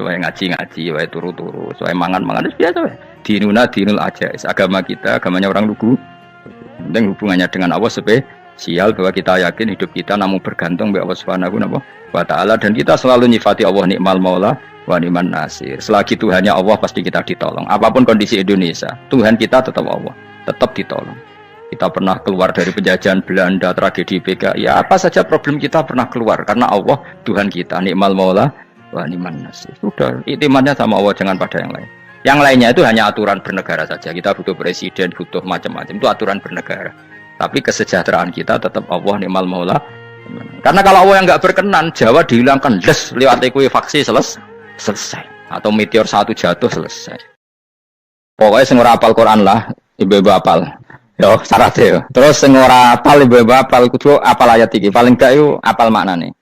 wae ngaji-ngaji, wae turu-turu, wae mangan-mangan biasa wae. Dinuna dinul ajais. Agama kita, agamanya orang lugu. Penting hubungannya dengan Allah spesial bahwa kita yakin hidup kita namun bergantung kepada Allah Subhanahu wa taala dan kita selalu nyifati Allah nikmal maula wa ni'man nasir. Selagi Tuhannya Allah pasti kita ditolong. Apapun kondisi Indonesia, Tuhan kita tetap Allah, tetap ditolong. Kita pernah keluar dari penjajahan Belanda, tragedi PKI, ya apa saja problem kita pernah keluar karena Allah Tuhan kita nikmal maula wa ni'man nasir. Sudah, iktimatnya sama Allah, jangan pada yang lain. Yang lainnya itu hanya aturan bernegara saja. Kita butuh presiden, butuh macam-macam. Itu aturan bernegara. Tapi kesejahteraan kita tetap Allah ni'mal maula. Karena kalau Allah yang nggak berkenan, Jawa dihilangkan, les lewat ekuifaksi selesai. Atau meteor satu jatuh selesai. Pokoknya sing ora apal Quran lah, ibu-ibu apal. Yo syaratnya yo. Terus sing ora apal ibu-ibu apal kudu apal ayat iki. Paling gak yo apal maknane.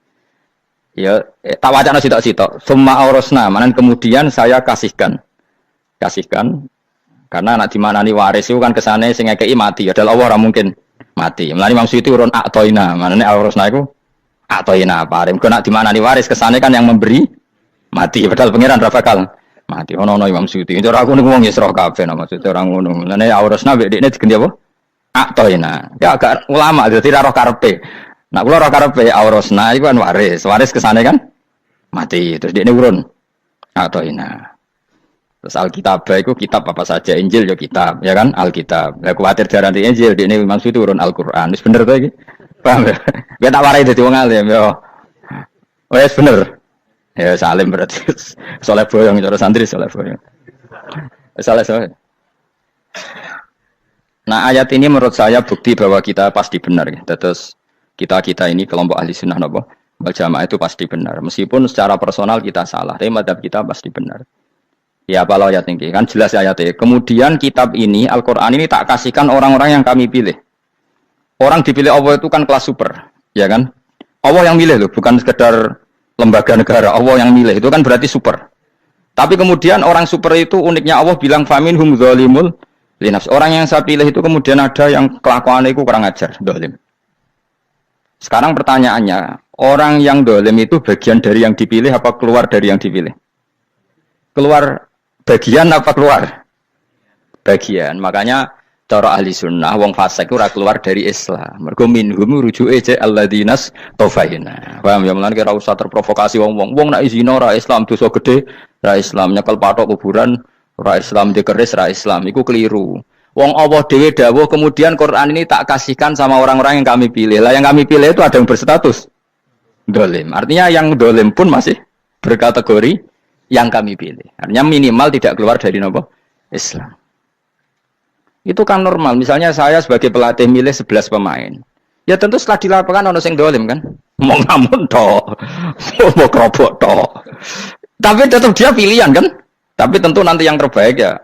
Ya tak wacana sitok-sitok. Summa aurasna, manan kemudian saya kasihkan karena anak dimanani waris itu kan kesane sing ngekeki mati adalah Allah ora mungkin mati. Mulane Imam Suyuti urun atoina, manane aurasna iku atoina paring. Kok nak dimanani waris kesane kan yang memberi mati, padahal pangeran ra bakal mati. Ono Imam Suyuti. Cara aku niku wong Isra kabeh nama maksud ora ngono. Mulane aurasna mek dekne digendi apa? Atoina. Ya agak ulama dadi ra roh karepe. Nak kula roh karepe aurasna iku kan waris. Waris kesane kan mati. Terus dekne urun atoina. Terus Alkitab itu kitab apa saja, Injil ya kitab, ya kan Alkitab. Lah kuwatir jaran di Injil, di ini maksud itu urun Al-Qur'an. Wis bener to iki? Paham ya? Ya tak warai dadi wong alim ya. Wis bener. Ya salim berarti. Soleh boyong cara santri soleh boyong. Saleh. Nah, ayat ini menurut saya bukti bahwa kita pasti benar ya. Terus kita ini kelompok ahli sunnah napa? Wal jamaah itu pasti benar. Meskipun secara personal kita salah, tapi mazhab kita pasti benar. Ya apa ayat ini kan jelas ayatnya. Kemudian kitab ini Al-Quran ini tak kasihkan orang-orang yang kami pilih. Orang dipilih Allah itu kan kelas super, ya kan? Allah yang milih loh, bukan sekedar lembaga negara. Allah yang milih itu kan berarti super. Tapi kemudian orang super itu uniknya Allah bilang faminhum zalimul linafs. Orang yang saya pilih itu kemudian ada yang kelakuannya itu kurang ajar, zalim. Sekarang pertanyaannya, orang yang zalim itu bagian dari yang dipilih apa keluar dari yang dipilih? Keluar bagian apa keluar? Bagian. Makanya cara ahli sunnah wong fasik ora keluar dari Islam. Mergo minhum rujuke je alladinas tofaina. Paham ya, mulane ora usah terprovokasi wong-wong. Wong nek zina ora Islam dosa gede, ora Islam nyekel patok kuburan, ora Islam dikeris, ora Islam. Iku keliru. Wong Allah dhewe dawuh kemudian Quran ini tak kasihkan sama orang-orang yang kami pilih. Lah yang kami pilih itu ada yang berstatus dolim. Artinya yang dolim pun masih berkategori yang kami pilih. Artinya minimal tidak keluar dari nopo Islam. Itu kan normal. Misalnya saya sebagai pelatih milih 11 pemain. Ya tentu setelah di lapangan ono sing dolim kan. Mau ngamun toh. Mau kerobok toh. Tapi tetap dia pilihan kan. Tapi tentu nanti yang terbaik ya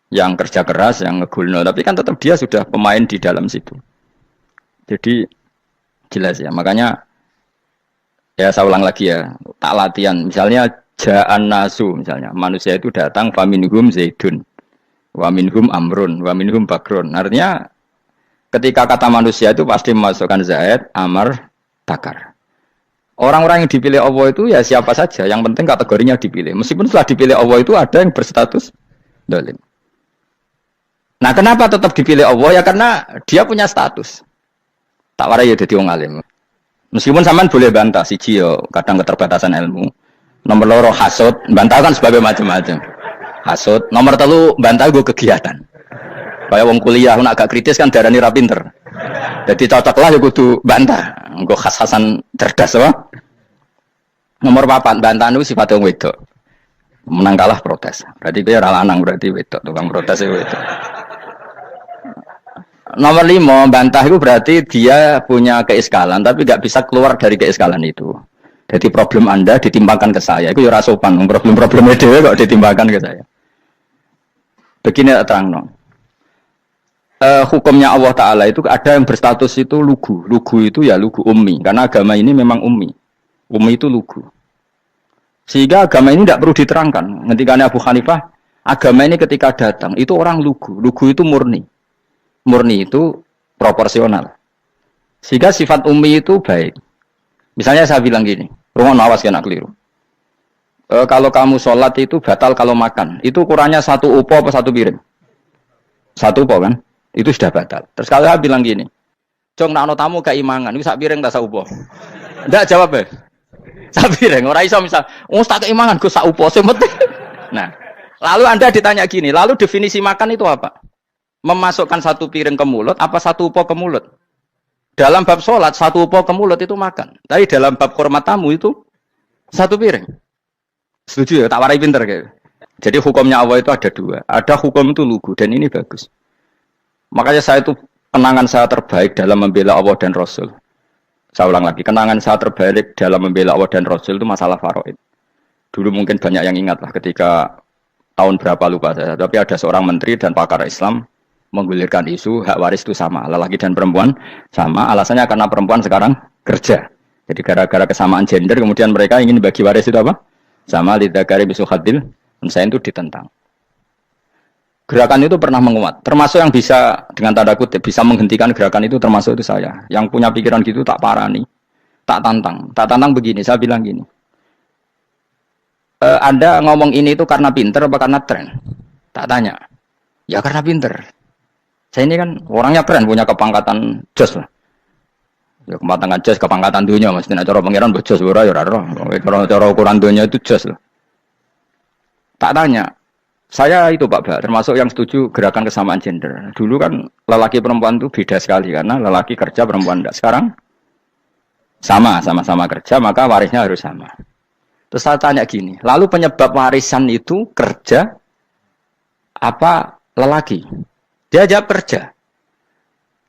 yang kerja keras, yang ngegulno. Tapi kan tetap dia sudah pemain di dalam situ. Jadi jelas ya. Makanya ya saya ulang lagi ya. Tak latihan. Misalnya Ja'an nasu misalnya, manusia itu datang faminhum zaidun, wa minhum amrun, wa minhum bakrun. Artinya ketika kata manusia itu pasti memasukkan Zaid, Amr, Bakar. Orang-orang yang dipilih Allah itu ya siapa saja, yang penting kategorinya dipilih. Meskipun setelah dipilih Allah itu ada yang berstatus dolim. Nah kenapa tetap dipilih Allah? Ya karena dia punya status. Tak warai ya jadi wong alim. Meskipun sampean boleh bantah siji yo kadang keterbatasan ilmu. Nomor loro hasud, bantah kan sebagai macam-macam. Hasud, nomor telu bantah gue kegiatan. Kayak wong kuliah nak agak kritis kan darani ra pinter. Jadi cocoklah ya kudu bantah. Engko khas-khasan cerdas apa? Nomor 4 bantah niku sifat wong wedok. Menang kalah protes. Berarti kowe ora lanang berarti wedok, tukang protes wedok. Nomor 5 bantah itu berarti dia punya keiskalan tapi enggak bisa keluar dari keiskalan itu. Jadi problem Anda ditimbangkan ke saya, itu ya rasopan. Problem-problemnya dewe kok ditimbangkan ke saya. Begini terang no. Hukumnya Allah Ta'ala itu ada yang berstatus itu lugu. Lugu itu ya lugu ummi. Karena agama ini memang ummi. Ummi itu lugu. Sehingga agama ini tidak perlu diterangkan. Ketika Abu Hanifah, agama ini ketika datang, itu orang lugu. Lugu itu murni. Murni itu proporsional. Sehingga sifat ummi itu baik. Misalnya saya bilang gini. Rumah awas kena keliru. Kalau kamu sholat itu batal kalau makan. Itu ukurannya satu upo apa satu piring? Satu upo kan? Itu sudah batal. Terus kalau saya bilang gini, Cong, nak tamu keimangan, itu sak piring tak sak upo. Ndak jawab ya. Sak piring, ora iso misal, tak keimangan gue sak upo sing penting. Nah, lalu Anda ditanya gini, lalu definisi makan itu apa? Memasukkan satu piring ke mulut, apa satu upo ke mulut? Dalam bab sholat, satu upo ke mulut itu makan. Tapi dalam bab hormat tamu itu satu piring. Setuju ya? Tak warai pinter kayak. Jadi hukumnya Allah itu ada dua. Ada hukum itu lugu, dan ini bagus. Makanya saya itu, kenangan saya terbaik dalam membela Allah dan Rasul. Saya ulang lagi, kenangan saya terbaik dalam membela Allah dan Rasul itu masalah faraid. Dulu mungkin banyak yang ingat lah ketika tahun berapa lupa saya. Tapi ada seorang menteri dan pakar Islam menggulirkan isu hak waris itu sama, lelaki dan perempuan sama. Alasannya karena perempuan sekarang kerja. Jadi gara-gara kesamaan gender kemudian mereka ingin bagi waris itu apa? Sama lidzakari bisu hadil. Saya itu ditentang. Gerakan itu pernah menguat. Termasuk yang bisa dengan tanda kutip bisa menghentikan gerakan itu termasuk itu saya. Yang punya pikiran gitu tak parani, tak tantang. Tak tantang begini, saya bilang gini. Anda ngomong ini itu karena pinter apa karena tren? Tak tanya. Ya karena pinter. Saya ini kan orangnya keren, punya kepangkatan jos lah. Ya kepangkatan jos, kepangkatan dunia. Maksudnya cara pangeran bejos, ora ya ora. Cara ukuran dunia itu jos lah. Tak tanya. Saya itu Pak Ba, termasuk yang setuju gerakan kesamaan gender. Dulu kan lelaki perempuan itu beda sekali karena lelaki kerja perempuan tidak. Sekarang sama-sama kerja maka warisnya harus sama. Terus saya tanya gini, lalu penyebab warisan itu kerja apa lelaki? Dia jawab kerja.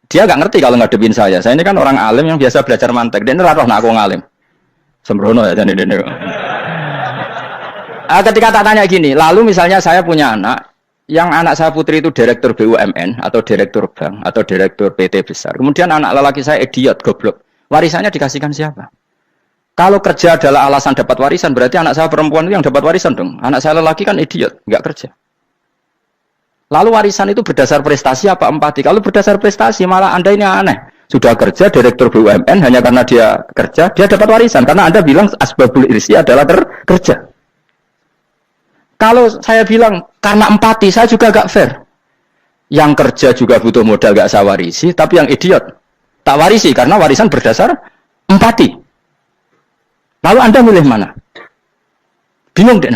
Dia nggak ngerti kalau ngadepin saya. Saya ini kan orang alim yang biasa belajar mantek. Dia ini ratoh nak aku ngalim. Sembrono ya jadi ini. Ketika tak tanya gini, lalu misalnya saya punya anak, yang anak saya putri itu direktur BUMN atau direktur bank atau direktur PT besar. Kemudian anak lelaki saya idiot, goblok. Warisannya dikasihkan siapa? Kalau kerja adalah alasan dapat warisan, berarti anak saya perempuan itu yang dapat warisan dong. Anak saya lelaki kan idiot, nggak kerja. Lalu warisan itu berdasar prestasi apa empati? Kalau berdasar prestasi malah Anda ini aneh. Sudah kerja direktur BUMN hanya karena dia kerja, dia dapat warisan. Karena Anda bilang asbabul irsi adalah kerja. Kalau saya bilang karena empati, saya juga gak fair. Yang kerja juga butuh modal gak saya warisi, tapi yang idiot tak warisi karena warisan berdasar empati. Lalu Anda milih mana? Bingung deh.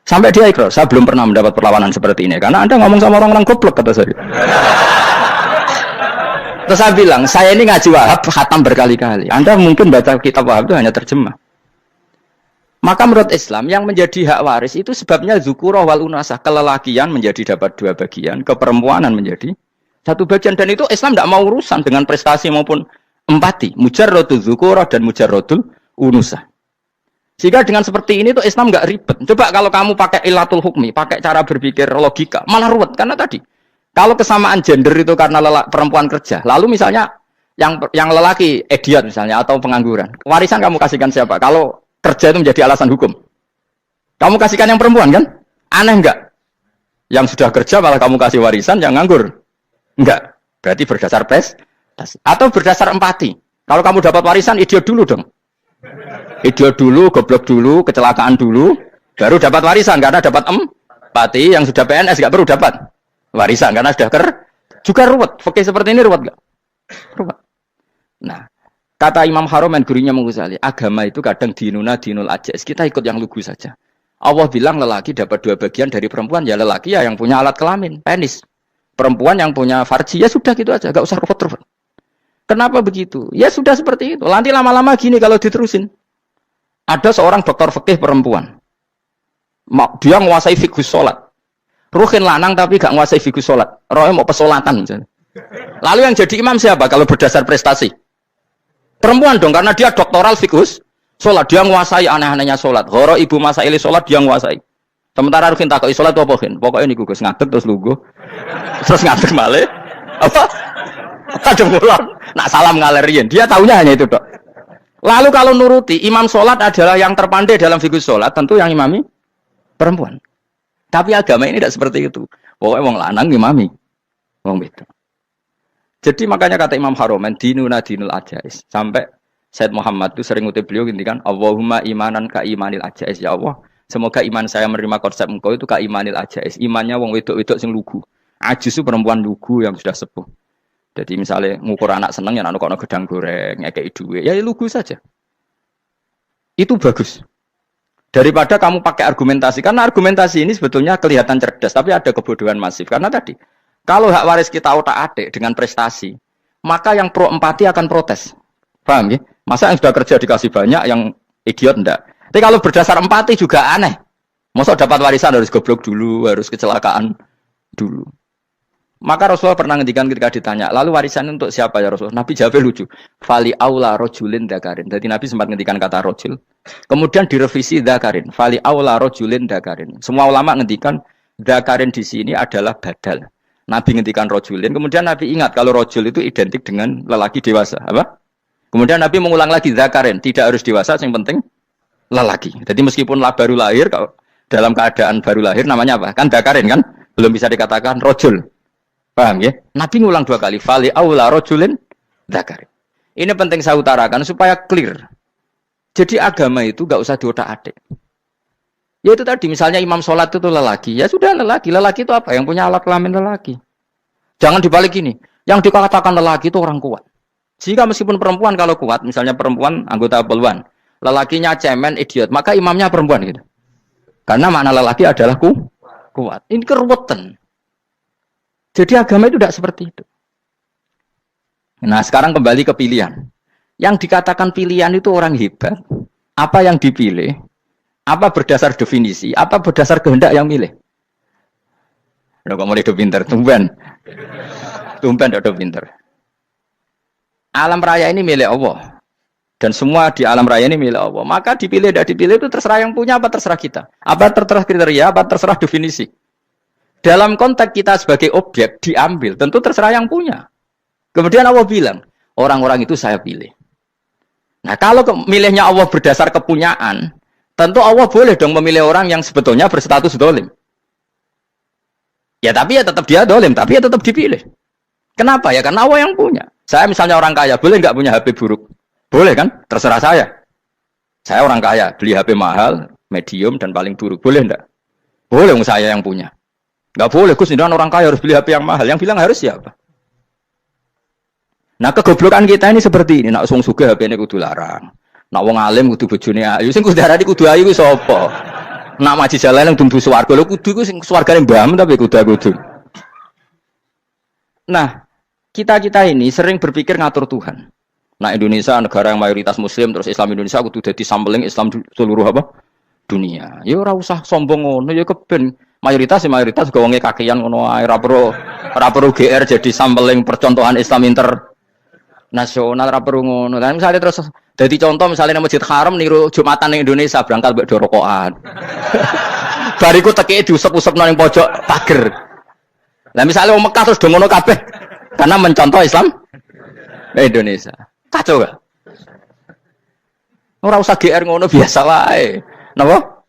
Sampai dia ikrar, saya belum pernah mendapat perlawanan seperti ini. Karena Anda ngomong sama orang-orang goblok, kata saya. Terus saya bilang, saya ini ngaji Wahab, khatam berkali-kali. Anda mungkin baca kitab Wahab itu hanya terjemah. Maka menurut Islam yang menjadi hak waris itu sebabnya zukurah wal unasah, kelelakian menjadi dapat dua bagian, keperempuanan menjadi satu bagian, dan itu Islam tidak mau urusan dengan prestasi maupun empati, mujarrodul zukurah dan mujarrodul unusah. Sehingga dengan seperti ini tuh Islam nggak ribet. Coba kalau kamu pakai ilatul hukmi, pakai cara berpikir logika, malah ruwet karena tadi kalau kesamaan gender itu karena perempuan kerja, lalu misalnya yang lelaki idiot misalnya atau pengangguran, warisan kamu kasihkan siapa? Kalau kerja itu menjadi alasan hukum. Kamu kasihkan yang perempuan kan? Aneh enggak? Yang sudah kerja malah kamu kasih warisan yang nganggur. Enggak. Berarti berdasar prestasi. Atau berdasar empati. Kalau kamu dapat warisan, idiot dulu dong. Idiot dulu, goblok dulu, kecelakaan dulu, baru dapat warisan. Karena dapat empati, yang sudah PNS enggak perlu dapat warisan. Karena sudah juga ruwet. Oke, seperti ini ruwet enggak? Ruwet. Nah, kata Imam Haromen, gurunya Menguzali, agama itu kadang dinuna dinul ajais. Kita ikut yang lugu saja. Allah bilang lelaki dapat dua bagian dari perempuan. Ya lelaki ya yang punya alat kelamin, penis. Perempuan yang punya farji, ya sudah gitu aja. Gak usah repot-repot. Kenapa begitu? Ya sudah seperti itu. Nanti lama-lama gini kalau diterusin. Ada seorang dokter fikih perempuan. Dia menguasai fikih sholat. Ruhin lanang tapi gak menguasai fikih sholat. Rohnya mau pesolatan misalnya. Lalu yang jadi imam siapa kalau berdasar prestasi? Perempuan dong, karena dia doktoral fikus sholat, dia menguasai aneh-anehnya sholat. Horo ibu masaili sholat dia menguasai. Sementara Rukin takoi sholat apa Rukin? Pokoknya ini gugus ngadeg terus lugu, terus ngadeg malih. Apa? Kadang pulang, nak salam ngalerin. Dia tahunya hanya itu dok. Lalu kalau nuruti imam sholat adalah yang terpandai dalam fikus sholat, tentu yang imami perempuan. Tapi agama ini tidak seperti itu. Pokoknya wong lanang imami, wong itu. Jadi makanya kata Imam Haromen, dinuna dinul ajais. Sampai Said Muhammad itu sering ngutip beliau gini kan, Allahumma imanan ka imanil ajais. Ya Allah, Semoga iman saya menerima konsep engkau itu ka imanil ajais. Imannya wong wedok-wedok sing lugu. Ajis itu perempuan lugu yang sudah sepuh. Jadi misalnya ngukur anak seneng ya anak kono gedang goreng, ngekei duit, ya lugu saja. Itu bagus. Daripada kamu pakai argumentasi, karena argumentasi ini sebetulnya kelihatan cerdas, tapi ada kebodohan masif. Karena tadi, kalau hak waris kita otak-atik dengan prestasi, maka yang pro empati akan protes. Paham ya? Masa yang sudah kerja dikasih banyak, yang idiot enggak? Tapi kalau berdasar empati juga aneh. Masa dapat warisan harus goblok dulu, harus kecelakaan dulu. Maka Rasulullah pernah ngendikan ketika ditanya, lalu warisan untuk siapa ya Rasulullah? Nabi jawabnya lucu. Fali aula rojulin dakarin. Jadi Nabi sempat ngendikan kata rojul. Kemudian direvisi dakarin. Fali aula rojulin dakarin. Semua ulama ngendikan dakarin di sini adalah badal. Nabi ngendikan rojulin. Kemudian Nabi ingat kalau rojul itu identik dengan lelaki dewasa. Apa? Kemudian Nabi mengulang lagi dakarin. Tidak harus dewasa, yang penting lelaki. Jadi meskipun baru lahir, kalau dalam keadaan baru lahir namanya apa? Kan dakarin kan? Belum bisa dikatakan rojul. Paham ya? Nabi ngulang 2 kali. Fali aula rojulin dzakar. Ini penting saya utarakan supaya clear. Jadi agama itu gak usah diotak-atik. Ya itu tadi misalnya imam sholat itu lelaki. Ya sudah lelaki. Lelaki itu apa? Yang punya alat kelamin lelaki. Jangan dibalik gini. Yang dikatakan lelaki itu orang kuat. Sehingga meskipun perempuan kalau kuat, misalnya perempuan anggota poluan, lelakinya cemen, idiot, maka imamnya perempuan gitu. Karena makna lelaki adalah kuat. Ini keruwetan. Jadi agama itu tidak seperti itu. Nah sekarang kembali ke pilihan. Yang dikatakan pilihan itu orang hebat. Apa yang dipilih? Apa berdasar definisi? Apa berdasar kehendak yang milih? Udah kamu udah pinter, tumben. Tumben udah pinter. Alam raya ini milik Allah. Dan semua di alam raya ini milik Allah. Maka dipilih tidak dipilih itu terserah yang punya apa terserah kita. Apa terserah kriteria, apa terserah definisi. Dalam konteks kita sebagai objek diambil, tentu terserah yang punya. Kemudian Allah bilang, orang-orang itu saya pilih. Nah kalau milihnya Allah berdasar kepunyaan, tentu Allah boleh dong memilih orang yang sebetulnya berstatus dolim. Ya tapi ya tetap dia dolim, tapi ya tetap dipilih. Kenapa ya? Karena Allah yang punya. Saya misalnya orang kaya, boleh nggak punya HP buruk? Boleh kan? Terserah saya. Saya orang kaya, beli HP mahal, medium, dan paling buruk. Boleh enggak? Boleh saya yang punya. Nggak boleh, Gus, dengan orang kaya harus beli HP yang mahal. Yang bilang harus siapa? Nah, kegoblokan kita ini seperti ini. Nak wong sugih HP ini kudu larang. Nak wong alim kudu bojone ayu. Sing kudu darani kudu ayu ku sapa? Nak maji jalan yang tumbuh swarga. Lho kudu ku sing swargane mbahmu tapi kudu. Nah, kita ini sering berpikir ngatur Tuhan. Nah, Indonesia negara yang mayoritas muslim terus Islam Indonesia kudu dadi sampling Islam seluruh apa? Dunia. Ya ora usah sombong ngono ya keben. Mayoritas juga wonge kakean ngono ae ora perlu GR jadi sampling percontohan Islam internasional ora perlu ngono. Lah misalnya terus dadi contoh misalnya Masjid Haram niru Jumatan ning Indonesia berangkat mbek do rokokan. Bariku teki diusep-usep nang pojok pager. Lah misalnya wong Mekah terus do ngono kabeh karena mencontoh Islam Indonesia. Kacau gak? Ora usah GR ngono biasa wae. Napa?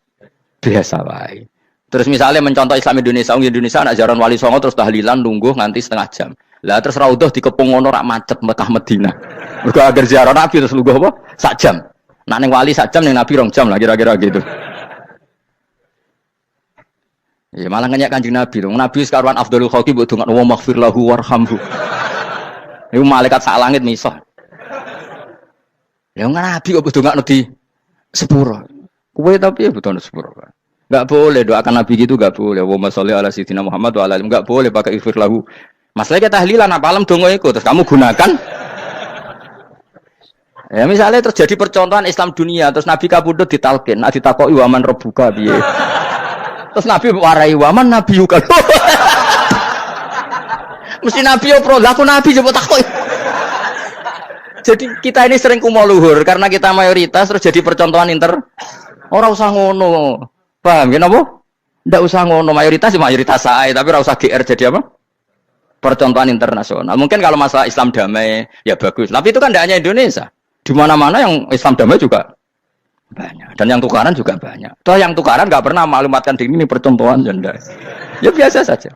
Biasa wae. Terus misalnya mencontoh Islam Indonesia, Indonesia anak jaran Wali Songo terus tahlilan nunggu nganti setengah jam. Lah terus raudhah dikepung ngono rak macet Mekah Madinah. Mergo agar ziarah Nabi terus lungguh apa? Sak jam. Nak ning Wali sak jam ning Nabi 2 jam lah kira-kira gitu. Ya malah ngenyek Kanjeng Nabi dong. Nabi sekaruan afdhalul khalqi mbok donga wa maghfir lahu warhamhu. Iku malaikat sak langit misah. Ya Nabi kok dongakno di sepuro. Kowe tapi ya butuh sepuro. Enggak boleh doakan Nabi gitu, enggak boleh. Allahumma sholli ala sayyidina Muhammad wa ala alihi. Enggak boleh pakai ighfir lahu. Masalahnya tahlilan apa alam donga iku terus kamu gunakan. Ya misalnya terjadi percontohan Islam dunia terus Nabi kabudut ditalkin, nak ditakoki waman rabbuka piye. Terus Nabi warai waman nabiyuka. Mesti Nabi yo pro, aku Nabi coba takoki. Jadi kita ini sering kumo luhur karena kita mayoritas terus jadi percontohan Ora usah ngono. Paham ya napa? Ndak usah ngono, mayoritas sae, tapi ora usah GR jadi apa? Percontohan internasional. Mungkin kalau masalah Islam damai ya bagus. Tapi itu kan tidak hanya Indonesia. Di mana-mana yang Islam damai juga banyak. Dan yang tukaran juga banyak. Toh yang tukaran enggak pernah maklumatkan diri ini percontohan janda. Ya biasa saja.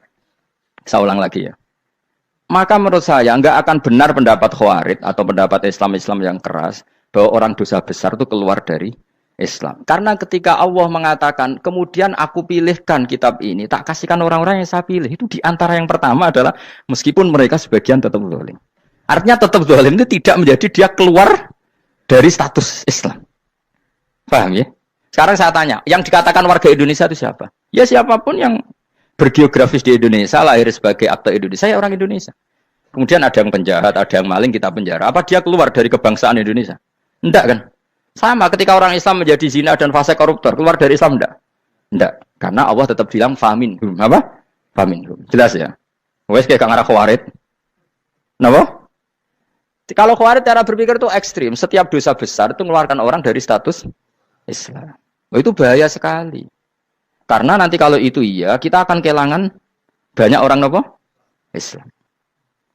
Saya ulang lagi ya. Maka menurut saya enggak akan benar pendapat Khawarij atau pendapat Islam yang keras bahwa orang dosa besar itu keluar dari Islam. Karena ketika Allah mengatakan, kemudian aku pilihkan kitab ini, tak kasihkan orang-orang yang saya pilih. Itu diantara yang pertama adalah, meskipun mereka sebagian tetap zalim. Artinya tetap zalim itu tidak menjadi dia keluar dari status Islam. Paham ya? Sekarang saya tanya, yang dikatakan warga Indonesia itu siapa? Ya siapapun yang bergeografis di Indonesia, lahir sebagai akta Indonesia, ya orang Indonesia. Kemudian ada yang penjahat, ada yang maling, kita penjara. Apa dia keluar dari kebangsaan Indonesia? Enggak kan? Sama ketika orang Islam menjadi zina dan fase koruptor, keluar dari Islam enggak? Enggak. Karena Allah tetap bilang faminhum. Apa? Faminhum. Jelas ya? Wes kayak ngarah khawarid. Napa? Kalau khawarid cara berpikir itu ekstrim. Setiap dosa besar itu mengeluarkan orang dari status Islam. Oh, itu bahaya sekali. Karena nanti kalau itu iya, kita akan kehilangan banyak orang napa? Islam.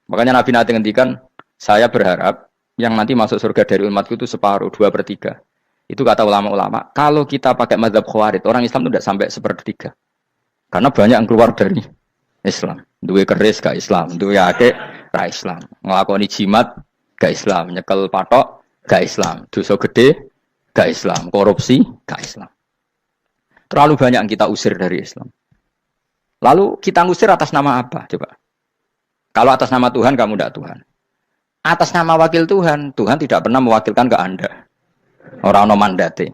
Makanya Nabi nanti ngendikan, saya berharap yang nanti masuk surga dari umatku itu separuh, 2/3. Itu kata ulama-ulama. Kalau kita pakai mazhab khawarij, orang Islam itu tidak sampai 1/3. Karena banyak yang keluar dari Islam. Duwe keris gak Islam, duwe akeh ra Islam. Nglakoni jimat gak Islam, nyekel patok gak Islam, dosa gede gak Islam, korupsi gak Islam. Terlalu banyak yang kita usir dari Islam. Lalu kita ngusir atas nama apa? Coba. Kalau atas nama Tuhan, kamu tidak Tuhan. Atas nama wakil Tuhan, Tuhan tidak pernah mewakilkan ke Anda. Orang-orang mandate.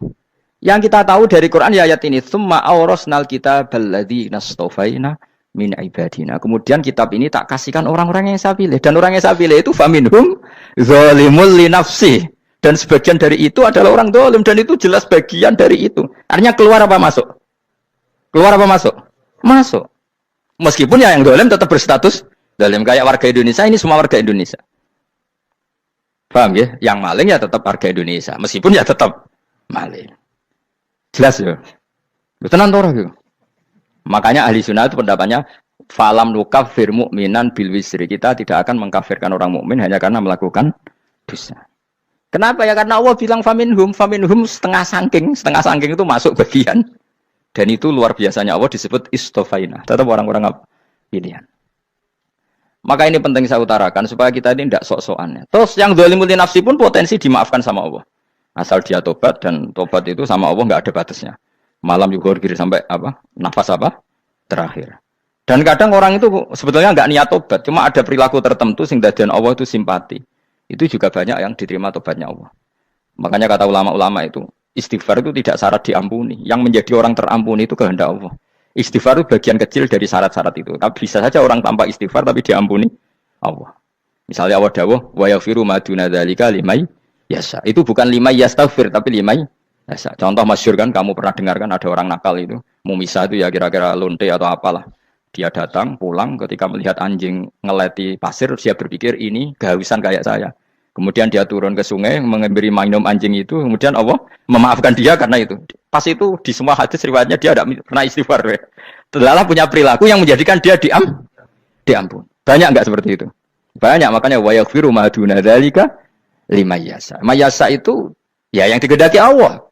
Yang kita tahu dari Quran ya ayat ini, "Tsumma awrasnal kitabal ladzina astafaina min ibadina." Kemudian kitab ini tak kasihkan orang-orang yang saya pilih. Dan orang yang saya pilih itu faminhum zalimul li nafsi. Dan sebagian dari itu adalah orang zalim, dan itu jelas bagian dari itu. Artinya keluar apa masuk? Keluar apa masuk? Masuk. Meskipun ya yang zalim tetap berstatus zalim, kayak warga Indonesia, ini semua warga Indonesia. Paham ya? Yang maling ya tetap warga Indonesia, meskipun ya tetap maling. Jelas ya? Tenan ora ya? Makanya ahli sunnah itu pendapatnya falam nukafir mu'minan bil wisri. Kita tidak akan mengkafirkan orang mukmin hanya karena melakukan dosa. Kenapa ya? Karena Allah bilang faminhum setengah sangking itu masuk bagian. Dan itu luar biasanya Allah disebut istofaina. Tetap orang-orang pilihan. Maka ini penting saya utarakan supaya kita ini tidak sok-sokan. Terus yang zalimul li nafsi pun potensi dimaafkan sama Allah. Asal dia tobat, dan tobat itu sama Allah nggak ada batasnya. Malam juga kiri sampai apa? Nafas apa? Terakhir. Dan kadang orang itu sebetulnya nggak niat tobat, cuma ada perilaku tertentu sehingga dadian Allah itu simpati. Itu juga banyak yang diterima tobatnya Allah. Makanya kata ulama-ulama itu, istighfar itu tidak syarat diampuni. Yang menjadi orang terampuni itu kehendak Allah. Istighfar itu bagian kecil dari syarat-syarat itu. Tapi bisa saja orang tanpa istighfar tapi diampuni Allah. Misalnya Allah dawuh, wa yaghfiru ma duna dzalika liman yasha. Itu bukan liman yastaghfir tapi liman yasha. Contoh masyhur kan, kamu pernah dengar kan ada orang nakal itu, Mumisa itu ya kira-kira lonte atau apalah. Dia datang pulang ketika melihat anjing ngeleti pasir, dia berpikir ini kehausan kayak saya. Kemudian dia turun ke sungai memberi minum anjing itu, kemudian Allah memaafkan dia karena itu. Pas itu di semua hadis riwayatnya dia tidak pernah istighfar. Telah punya perilaku yang menjadikan dia diampun. Banyak enggak seperti itu? Banyak, makanya wa yaghfiru ma duna dzalika liman yasha. Mayasa itu ya yang digedaki Allah.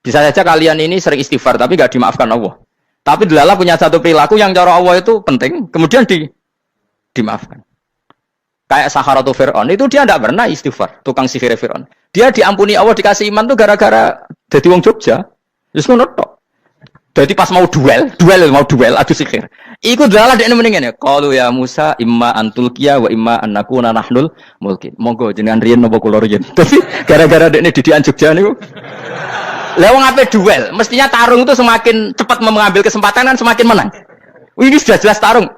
Bisa saja kalian ini sering istighfar tapi enggak dimaafkan Allah. Tapi Delala punya satu perilaku yang cara Allah itu penting, kemudian dimaafkan. Kayak Saharatu Fir'aun, itu dia tidak pernah istighfar, tukang sihir Fir'aun. Dia diampuni Allah, dikasih iman tuh gara-gara jadi wong Jogja. Terus ngono tok. Jadi pas mau duel adu sihir. Iku Delala dekne mendingan ya. Qalu ya Musa imma antulqiya wa imma an nakuna nahnul mulkin. Monggo jenengan riyen napa kula riyen. Tapi gara-gara dekne didikan Jogja niku. Lah wong ape duel, mestinya tarung itu semakin cepat mengambil kesempatan kan semakin menang. Ini sudah jelas tarung.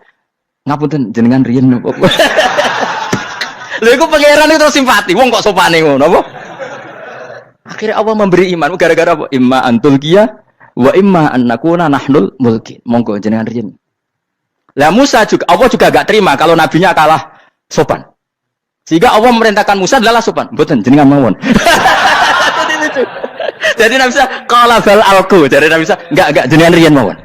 Ngapunten jenengan riyen napa. Lha iku pangeran itu terus simpati. Wong kok sopane ngono apa? Akhirnya Allah memberi iman gara-gara apa? Imma antulqiya wa imma an nakuna nahnul mulkin. Monggo jenengan riyen. Lah Musa juga Allah juga enggak terima kalau nabinya kalah sopan. Sehingga Allah memerintahkan Musa adalah sopan. Mboten jenengan mawon. Jadi Nabi Musa qala bal alqu. Jadi Nabi Musa enggak jenengan riyen mawon.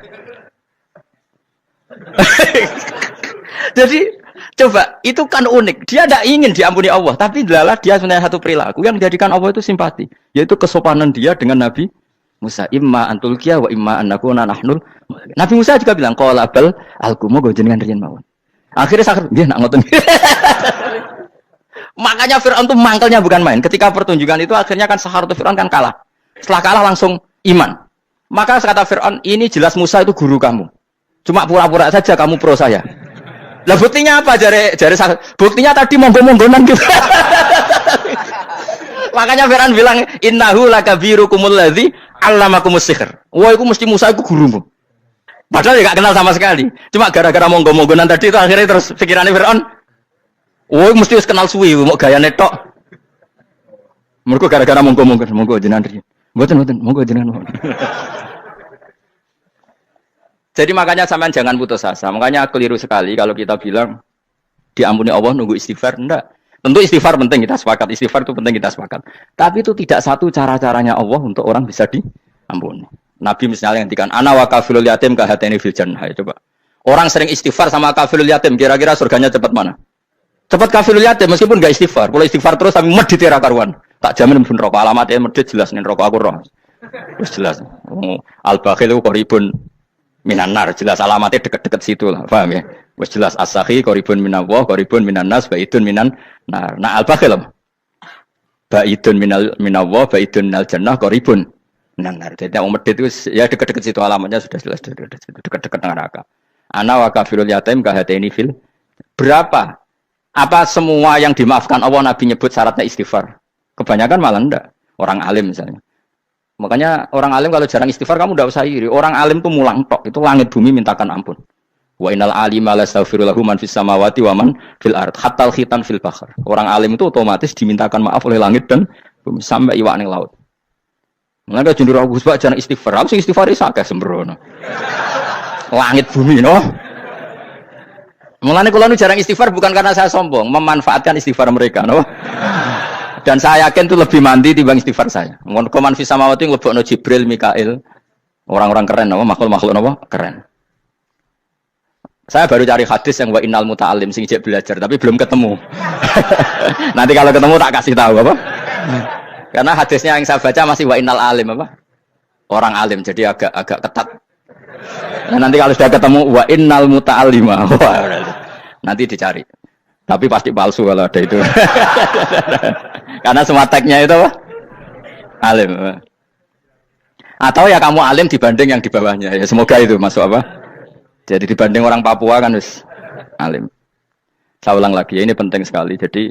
Jadi coba, itu kan unik. Dia tidak ingin diampuni Allah, tapi adalah dia punya satu perilaku yang menjadikan Allah itu simpati, yaitu kesopanan dia dengan Nabi Musa. Imma antulqiya wa imma an nakuna nahnul. Nabi Musa juga bilang qala bal alqu monggo jenengan riyen mawon. Akhirnya sakit, dia nak ngoten. Makanya Fir'aun itu mangkelnya bukan main. Ketika pertunjukan itu akhirnya kan Saharatu Fir'aun kan kalah. Setelah kalah langsung iman. Maka kata Fir'aun, ini jelas Musa itu guru kamu. Cuma pura-pura saja kamu pro saya. Lah buktinya apa? Jare buktinya tadi monggo-monggonan gitu. Makanya Fir'aun bilang, innahu lakabirukumul ladzi 'allamakumus sihr. Wah, itu mesti Musa itu gurumu. Padahal dia gak kenal sama sekali. Cuma gara-gara monggo-monggonan tadi itu akhirnya terus pikirannya Fir'aun, wah, mesti harus kenal suwi, mau gaya netok. Mereka gara-gara monggo jenengan riyen. Mboten, monggo jenengan. Jadi makanya sampean jangan putus asa. Makanya keliru sekali kalau kita bilang diampuni Allah nunggu istighfar. Enggak. Tentu istighfar penting, kita sepakat. Istighfar itu penting, kita sepakat. Tapi itu tidak satu cara-caranya Allah untuk orang bisa diampuni. Nabi misalnya ngendikan ana wa kafilul yatim ka hatani fil jannah. Coba. Orang sering istighfar sama kafilul yatim, kira-kira surganya cepat mana? Cepat kafilul yatim meskipun enggak istighfar. Kalau istighfar terus tapi medhit ra karuan. Tak jamin pun rokok alamatnya medhit jelas nih rokok aku roh. Wis jelas. Al-bakhil qaribun minan nar, jelas alamatnya deket-deket situ lah, paham ya? Wis jelas as-sakhi qaribun minallah, qaribun minan nas, baidun minan nar. Nah al-bakhil baidun minallah, baidun minal jannah, qaribun minan nar. Jadi yang medhit itu ya deket-deket situ alamatnya sudah jelas deket-deket neraka. Ana wa kafirul yatim ka hataini fil. Berapa? Apa semua yang dimaafkan Allah Nabi nyebut syaratnya istighfar? Kebanyakan malah enggak. Orang alim misalnya. Makanya orang alim kalau jarang istighfar kamu tidak usah iri. Orang alim tuh mulang tok, itu langit bumi mintakan ampun. Wa innal alima la yastaghfirulahu man fis samawati wa man fil ard hatta al khitan fil bahr. Orang alim itu otomatis dimintakan maaf oleh langit dan bumi sampai iwak ning laut. Mulane jendur Agus Pak jarang istighfar. Aku sing istighfar iso akeh sembrono. Langit bumi no. Mulane kula nu jarang istighfar bukan karena saya sombong, memanfaatkan istighfar mereka no. Dan saya yakin itu lebih mandi dibanding istighfar saya. Mun koman fi samawati nglebokno Jibril, Mikail, orang-orang keren apa makhluk-makhluk apa keren. Saya baru cari hadis yang wa innal muta'allim sing ijek belajar tapi belum ketemu. Nanti kalau ketemu tak kasih tahu apa? Karena hadisnya yang saya baca masih wa innal alim apa? Orang alim jadi agak ketat. Nah, nanti kalau sudah ketemu wa innal muta'allima. Nanti dicari. Tapi pasti palsu kalau ada itu. Karena semua tagnya itu apa? Alim. Atau ya kamu alim dibanding yang di bawahnya. Ya semoga itu masuk apa? Jadi dibanding orang Papua kan wis alim. Saya ulang lagi, ini penting sekali. Jadi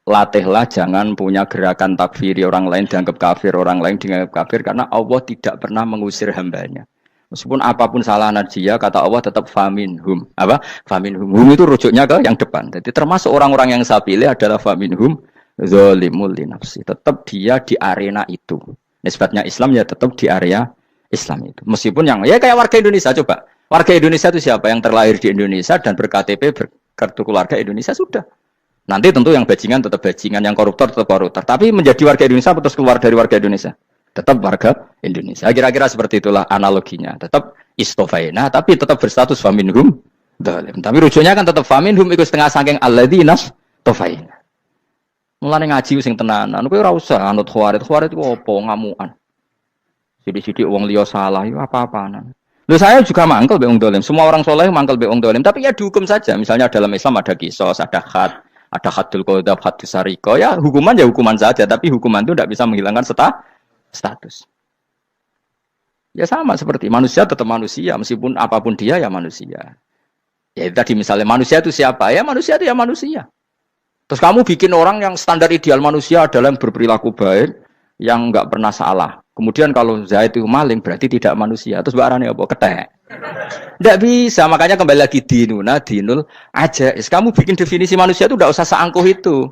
latihlah jangan punya gerakan takfiri orang lain dianggap kafir, orang lain dianggap kafir karena Allah tidak pernah mengusir hambanya. Meskipun apapun salah najiyah, kata Allah tetap faminhum. Apa? Faminhum. Hum itu rujuknya ke yang depan. Jadi termasuk orang-orang yang saya pilih adalah faminhum zalimul li nafsi. Tetap dia di arena itu. Nisbatnya Islam ya tetap di area Islam itu. Meskipun yang ya kayak warga Indonesia coba. Warga Indonesia itu siapa? Yang terlahir di Indonesia dan ber-KTP berkartu keluarga Indonesia sudah. Nanti tentu yang bajingan tetap bajingan, yang koruptor tetap koruptor. Tapi menjadi warga Indonesia terus keluar dari warga Indonesia. Tetap warga Indonesia. Kira-kira seperti itulah analoginya. Tetap istofaina, tapi tetap berstatus faminhum zalim. Tapi rujuknya kan tetap faminhum ikut setengah saking alladzinas tofaina. Mulane ngaji sing tenanan. Kowe ora usah anut khawarit. Khawarit ku opo ngamukan. Sithik-sithik wong liya salah yo apa-apanan. Lho saya juga mangkel be wong zalim. Semua orang soleh mangkel be wong zalim, tapi ya dihukum saja. Misalnya dalam Islam ada qisas, ada had, ada hadul qadab, hadus sariko. Ya hukuman saja, tapi hukuman itu tidak bisa menghilangkan status. Ya sama seperti manusia tetap manusia, meskipun apapun dia ya manusia. Ya tadi misalnya manusia itu siapa? Ya manusia itu ya manusia. Terus kamu bikin orang yang standar ideal manusia adalah yang berperilaku baik, yang enggak pernah salah. Kemudian kalau Zaid itu maling berarti tidak manusia. Terus barangnya apa? Ketek. Tidak bisa, makanya kembali lagi dinul aja. Kamu bikin definisi manusia itu tidak usah seangkuh itu.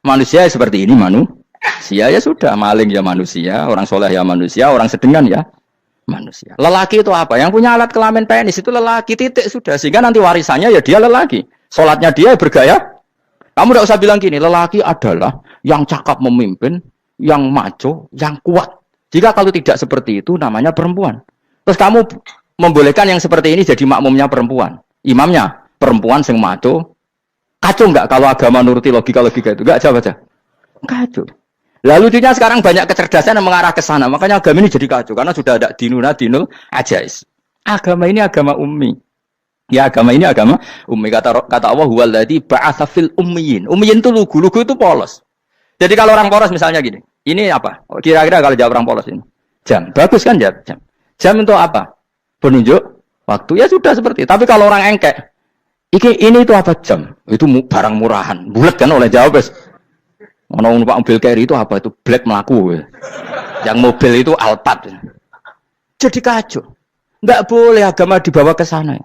Manusia seperti ini manusia ya sudah, maling ya manusia, orang soleh ya manusia, orang sedengan ya manusia. Lelaki itu apa? Yang punya alat kelamin penis itu lelaki, titik sudah. Sehingga nanti warisannya ya dia lelaki. Sholatnya dia bergaya. Kamu tidak usah bilang gini, lelaki adalah yang cakap memimpin, yang maco, yang kuat. Jika kalau tidak seperti itu namanya perempuan. Terus kamu membolehkan yang seperti ini jadi makmumnya perempuan. Imamnya perempuan sing maco. Kacau enggak kalau agama nuruti logika-logika itu? Enggak baca. Kacau. Lalu lucunya sekarang banyak kecerdasan yang mengarah ke sana. Makanya agama ini jadi kacau karena sudah ada dinul ajais. Agama ini agama ummi. Ya agama ini agama ummi. Kata Allah huwallazi ba'atsa fil ummiyin. Ummiyin itu lugu itu polos. Jadi kalau orang polos misalnya gini, Ini apa? Kira-kira kalau jawab orang polos ini. Jam. Bagus kan jam? Jam. Jam untuk apa? Penunjuk waktu. Ya sudah seperti itu. Tapi kalau orang engkek, ini itu apa jam? Itu barang murahan. Bulat kan oleh jawab. Orang numpak mobil carry itu apa? Itu black melaku. Yang mobil itu Alphard. Jadi kacau. Enggak boleh agama dibawa ke sana.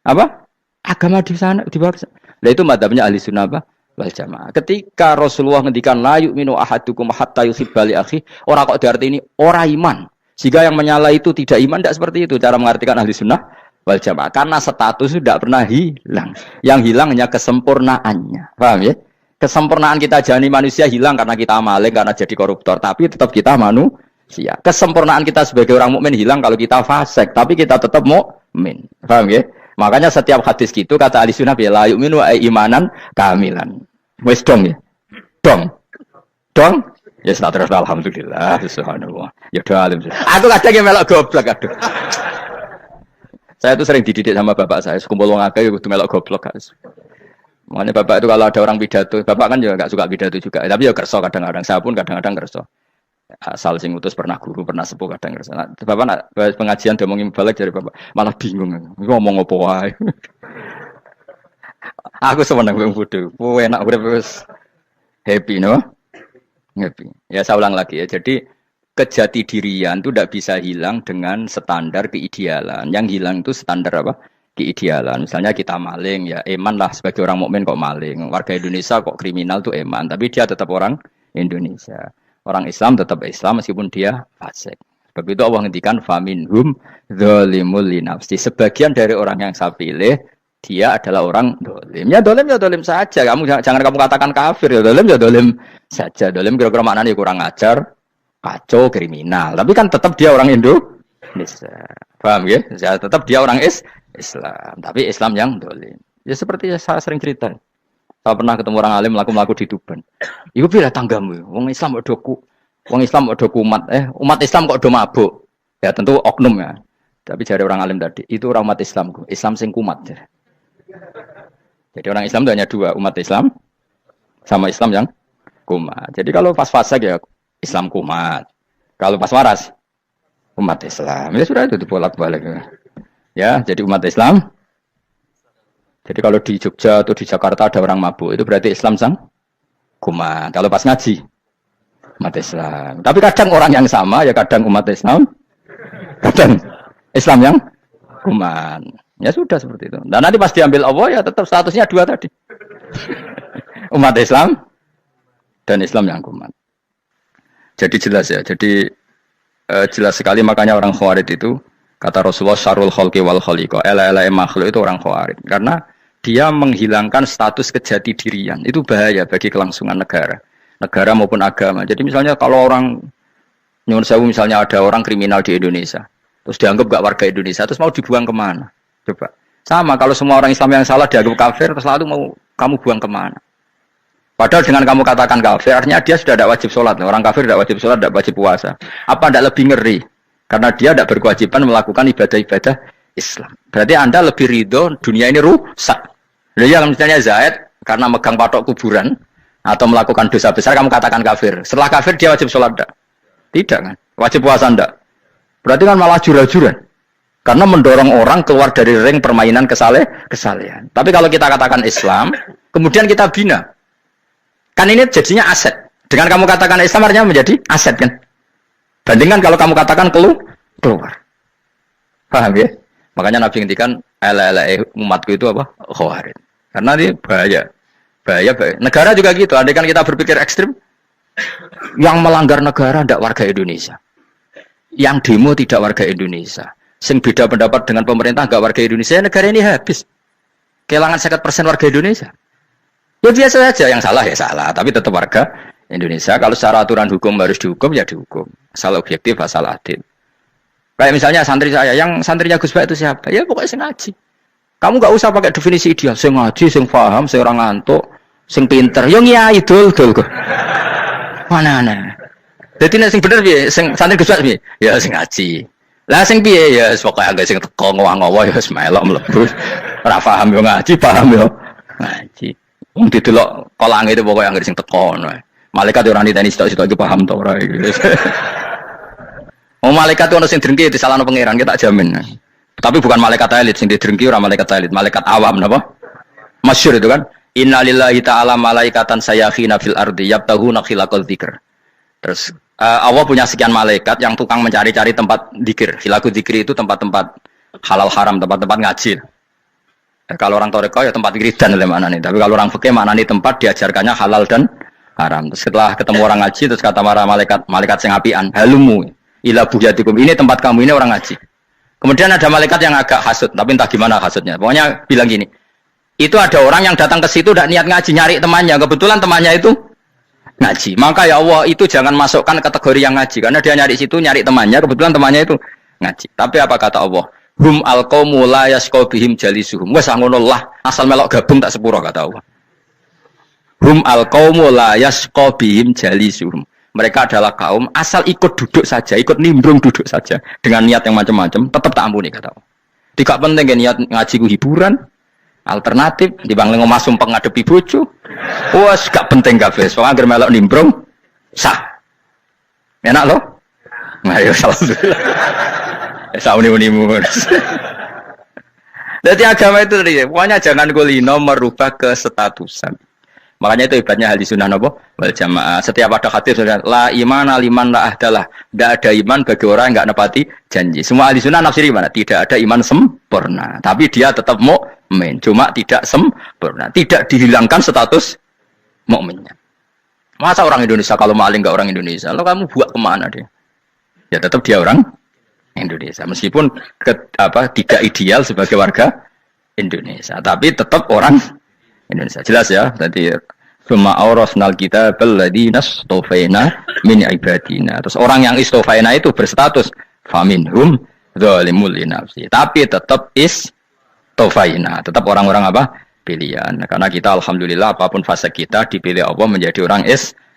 Apa? Agama di sana dibawa ke sana. Nah itu madzhabnya ahli sunnah apa? Wal jamaah. Ketika Rasulullah ngendikan la yu'minu ahadukum hatta yuhibba li akhi, ora kok diarti ini ora iman. Jika yang menyala itu tidak iman, tidak seperti itu cara mengartikan ahli sunnah wal jamaah. Karena status tidak pernah hilang. Yang hilang hanya kesempurnaannya. Paham ya? Kesempurnaan kita jadi manusia hilang karena kita maling, karena jadi koruptor. Tapi tetap kita manusia. Kesempurnaan kita sebagai orang mukmin hilang kalau kita fasik. Tapi kita tetap mukmin. Paham ya? Makanya setiap hadis gitu kata ahli sunnah la yu'minu imanan kamilan. Wes dong ya? Dong? Ya terus alhamdulillah. Subhanallah. Ya udah alim. Aku kadang melok goblok aduh. Saya tuh sering dididik sama bapak saya. Sekumpul wong akeh kudu melok goblok guys. Makanya bapak itu kalau ada orang pidato, bapak kan juga nggak suka pidato juga, tapi ya kerso kadang-kadang, saya pun kadang-kadang kerso. Asal sing utus pernah guru, pernah sepuh kadang kerso. Nah, bapak nak pengajian ngomongin balik dari bapak, malah bingung, ngomong apa wae. Aku semenang bang bodoh, enak udah happy no, happy. Ya saya ulang lagi ya, jadi kejati dirian itu tidak bisa hilang dengan standar keidealan. Yang hilang itu standar apa? Keidealan. Misalnya kita maling, ya eman lah sebagai orang mukmin kok maling. Warga Indonesia kok kriminal tuh eman, tapi dia tetap orang Indonesia. Orang Islam tetap Islam meskipun dia fasik. Sebab itu Allah ngendikan faminhum dzalimul linafsi. Sebagian dari orang yang saya pilih dia adalah orang dolim. Ya dolim saja. Jangan kamu katakan kafir ya dolim saja. Dolim kira-kira maknanya kurang ajar, kacau, kriminal. Tapi kan tetap dia orang Indonesia. Paham ya? Tetap dia orang Islam, tapi Islam yang dolim. Ya seperti saya sering cerita. Saya pernah ketemu orang alim melaku di Tuban. Iku pilih tanggamu. Wong Islam kok doku. Wong Islam kok doku umat Islam kok do mabuk. Ya tentu oknum ya. Tapi dari orang alim tadi, itu orang umat Islam. Islam sing kumat. Jadi orang Islam itu hanya dua, umat Islam sama Islam yang kumat. Jadi kalau pas fase ya Islam kumat. Kalau pas waras umat Islam. Ya sudah itu dibolak-balik. Ya, jadi umat Islam. Jadi kalau di Jogja atau di Jakarta ada orang mabuk, itu berarti Islam sang kumat. Kalau pas ngaji, umat Islam. Tapi kadang orang yang sama, ya kadang umat Islam, kadang Islam yang kumat. Ya sudah seperti itu. Dan nanti pas diambil Allah, ya tetap statusnya dua tadi. Umat Islam dan Islam yang kumat. Jadi jelas ya. Jadi jelas sekali makanya orang Khawarij itu kata Rasulullah syarrul khalqi wal khaliqa. Ela-ela makhluk itu orang Khawarij. Karena dia menghilangkan status kejati dirian. Itu bahaya bagi kelangsungan negara. Negara maupun agama. Jadi misalnya kalau orang nyuwun sewu misalnya ada orang kriminal di Indonesia. Terus dianggap gak warga Indonesia. Terus mau dibuang kemana? Coba. Sama kalau semua orang Islam yang salah dianggap kafir. Terus lalu mau kamu buang kemana? Padahal dengan kamu katakan kafir. Artinya dia sudah tidak wajib sholat. Orang kafir tidak wajib sholat, tidak wajib puasa. Apa tidak lebih ngeri? Karena dia tidak berkewajiban melakukan ibadah-ibadah Islam. Berarti Anda lebih ridho dunia ini rusak. Lalu ya misalnya Zaid karena megang patok kuburan atau melakukan dosa besar kamu katakan kafir. Setelah kafir dia wajib sholat enggak? Tidak kan? Wajib puasa enggak? Berarti kan malah jura-juran. Karena mendorong orang keluar dari ring permainan kesalehan. Tapi kalau kita katakan Islam, kemudian kita bina. Kan ini jadinya aset. Dengan kamu katakan Islam artinya menjadi aset kan? Bandingkan kalau kamu katakan keluar. Paham ya? Makanya Nabi ngendikan ala umatku itu apa? Khawarij. Karena ini bahaya. Bahaya. Negara juga gitu. Andai kan kita berpikir ekstrim, yang melanggar negara tidak warga Indonesia. Yang demo tidak warga Indonesia. Sing beda pendapat dengan pemerintah enggak warga Indonesia, negara ini habis. Kehilangan 50% warga Indonesia. Ya biasa saja, yang salah ya salah, tapi tetap warga Indonesia. Kalau secara aturan hukum harus dihukum, ya dihukum. Asal objektif, asal adil. Kayak misalnya santri saya, yang santrinya Gus Baik itu siapa? Ya pokoknya sing ngaji. Kamu nggak usah pakai definisi ideal. Sing ngaji, sing paham, sing orang ngantuk, sing pinter. Yo ngiyai dul kok. Mana. Jadi nek sing bener piye? Sing santri Gus Baik piye? Ya sing ngaji. Lah sing piye? Ya pokoke anggere sing teko ngowah-ngowah ya wis melok mlebu. Ora paham yo ngaji, paham yo ngaji. Wong didelok kolange itu pokoke anggere sing teko ngono. Malaikat ora niteni sitok-sitok iki paham to ora iki. Oh malaikat ono sing drengki disalahno pangeran kita jamin. Tapi bukan malaikat elit sing didrengki ora malaikat elit, malaikat awam napa? Masyhur itu kan. Innalillahi ta'ala malaikatan sayakhina fil ardi yabtahuna khilaqal dzikr. Terus Allah punya sekian malaikat yang tukang mencari-cari tempat dzikir. Khilaqul dzikri itu tempat-tempat halal haram, tempat-tempat ngaji. Kalau orang toreko ya tempat wiridan oleh mana nih. Tapi kalau orang fikih mana nih tempat diajarkannya halal dan haram. Terus setelah ketemu orang ngaji terus kata para malaikat sing apian, halumu ila bujatikum. Ini tempat kamu, ini orang ngaji. Kemudian ada malaikat yang agak hasud, tapi entah gimana hasudnya. Pokoknya bilang gini, itu ada orang yang datang ke situ tidak niat ngaji, nyari temannya. Kebetulan temannya itu ngaji. Maka ya Allah itu jangan masukkan kategori yang ngaji, karena dia nyari situ nyari temannya. Kebetulan temannya itu ngaji. Tapi apa kata Allah? Hum alqaumu la yasqau bihim jalisuhum. Wes ngono lah, asal melok gabung tak sepuro kata Allah. Hum alqaumu la yasqau bihim jalisuhum. Mereka adalah kaum asal ikut duduk saja, ikut nimbrung duduk saja dengan niat yang macam-macam, tetap tak ampuni kata Allah. Tidak penting niat ngaji ku hiburan, alternatif, dibanding ngomasum pengadepi bojo. Wes gak penting kabeh. Soale anggere melok nimbrung sah. Enak loh? Nah, ya alhamdulillah. Sauni-unimu. Jadi agama itu tadi, pokoknya jangan kulino merubah kesestatusan. Makanya itu hebatnya ahli sunnah napa wal jamaah. Setiap ada hadis la imana liman la ahdalah. Tidak ada iman bagi orang yang enggak nepati janji. Semua ahli sunnah nafsiri mana? Tidak ada iman sempurna, tapi dia tetap mukmin. Cuma tidak sempurna, tidak dihilangkan status mukminnya. Masa orang Indonesia kalau maling enggak orang Indonesia? Lalu kamu buat kemana dia? Ya tetap dia orang Indonesia. Meskipun tidak ideal sebagai warga Indonesia, tapi tetap orang Indonesia. Jelas ya, tadi summa aurasnal kitabal ladzina istofaina min ibadina. Terus orang yang istofaina itu berstatus faminhum zalimul linafsi. Tapi tetap istofaina, tetap orang-orang apa? Pilihan. Karena kita alhamdulillah apapun fase kita dipilih Allah menjadi orang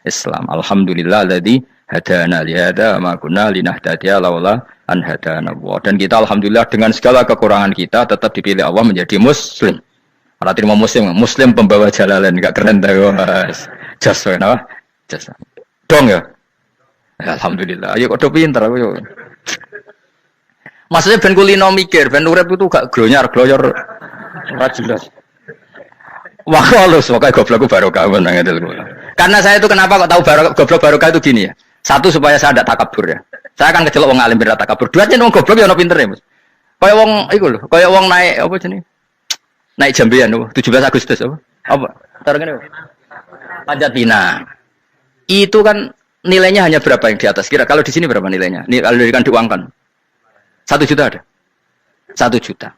Islam. Alhamdulillah alladzi hadana li hada ma kunna linahtadiya laula an hadana Allah. Dan kita alhamdulillah dengan segala kekurangan kita tetap dipilih Allah menjadi muslim. Kalau terima muslim pembawa jalalan, enggak keren dah mas. Jas, kenapa? Jas. Dong ya. Alhamdulillah. Ayo kok pinter aku yo. Maksudnya ben kulino mikir, ben urip itu gak glonyar, gloyor ora jelas. Wah, halus, makanya goblokku barokah menang itu. Karena saya itu kenapa kok tahu goblok barokah itu gini ya. Satu supaya saya tidak takabur ya. Saya akan kecelok wong alim biar takabur. Dua aja wong goblok ya ono pinter ya, Mas. Kayak wong iku lho, kayak wong naik apa jenenge? Naik Jambean 17 Agustus apa? Apa? Tarungnya apa? Panjat Pinang. Itu kan nilainya hanya berapa yang di atas? Kira kalau di sini berapa nilainya? Ini kalau diuangkan 1 juta ada? 1 juta.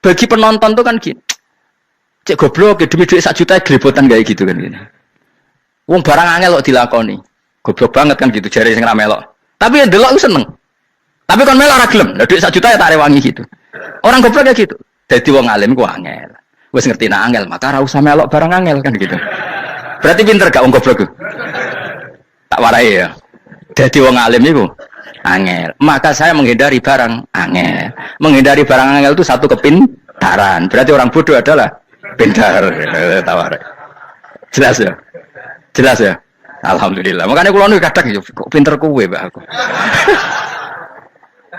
Bagi penonton tuh kan gini. Cek goblok demi duit 1 juta gelebotan kayak gitu kan gini. Wong barang angel kok dilakoni. Goblok banget kan gitu jare sing ra melok. Tapi yang delok seneng. Tapi kon melok ora gelem. Lah duit 1 juta ya tak rewangi gitu. Orang goblok kayak gitu. Dadi wong alim ku angel. Wis ngerti nak angel, maka ora usah melok barang angel kan gitu. Berarti pinter gak wong goblok ku? Tak warai ya. Dadi wong alim iku angel. Maka saya menghindari barang angel. Menghindari barang angel itu satu kepintaran. Berarti orang bodoh adalah pintar. Tak warai. Jelas ya? Jelas ya? Alhamdulillah. Makanya kula nu kadang kok pinter kowe, Mbak aku.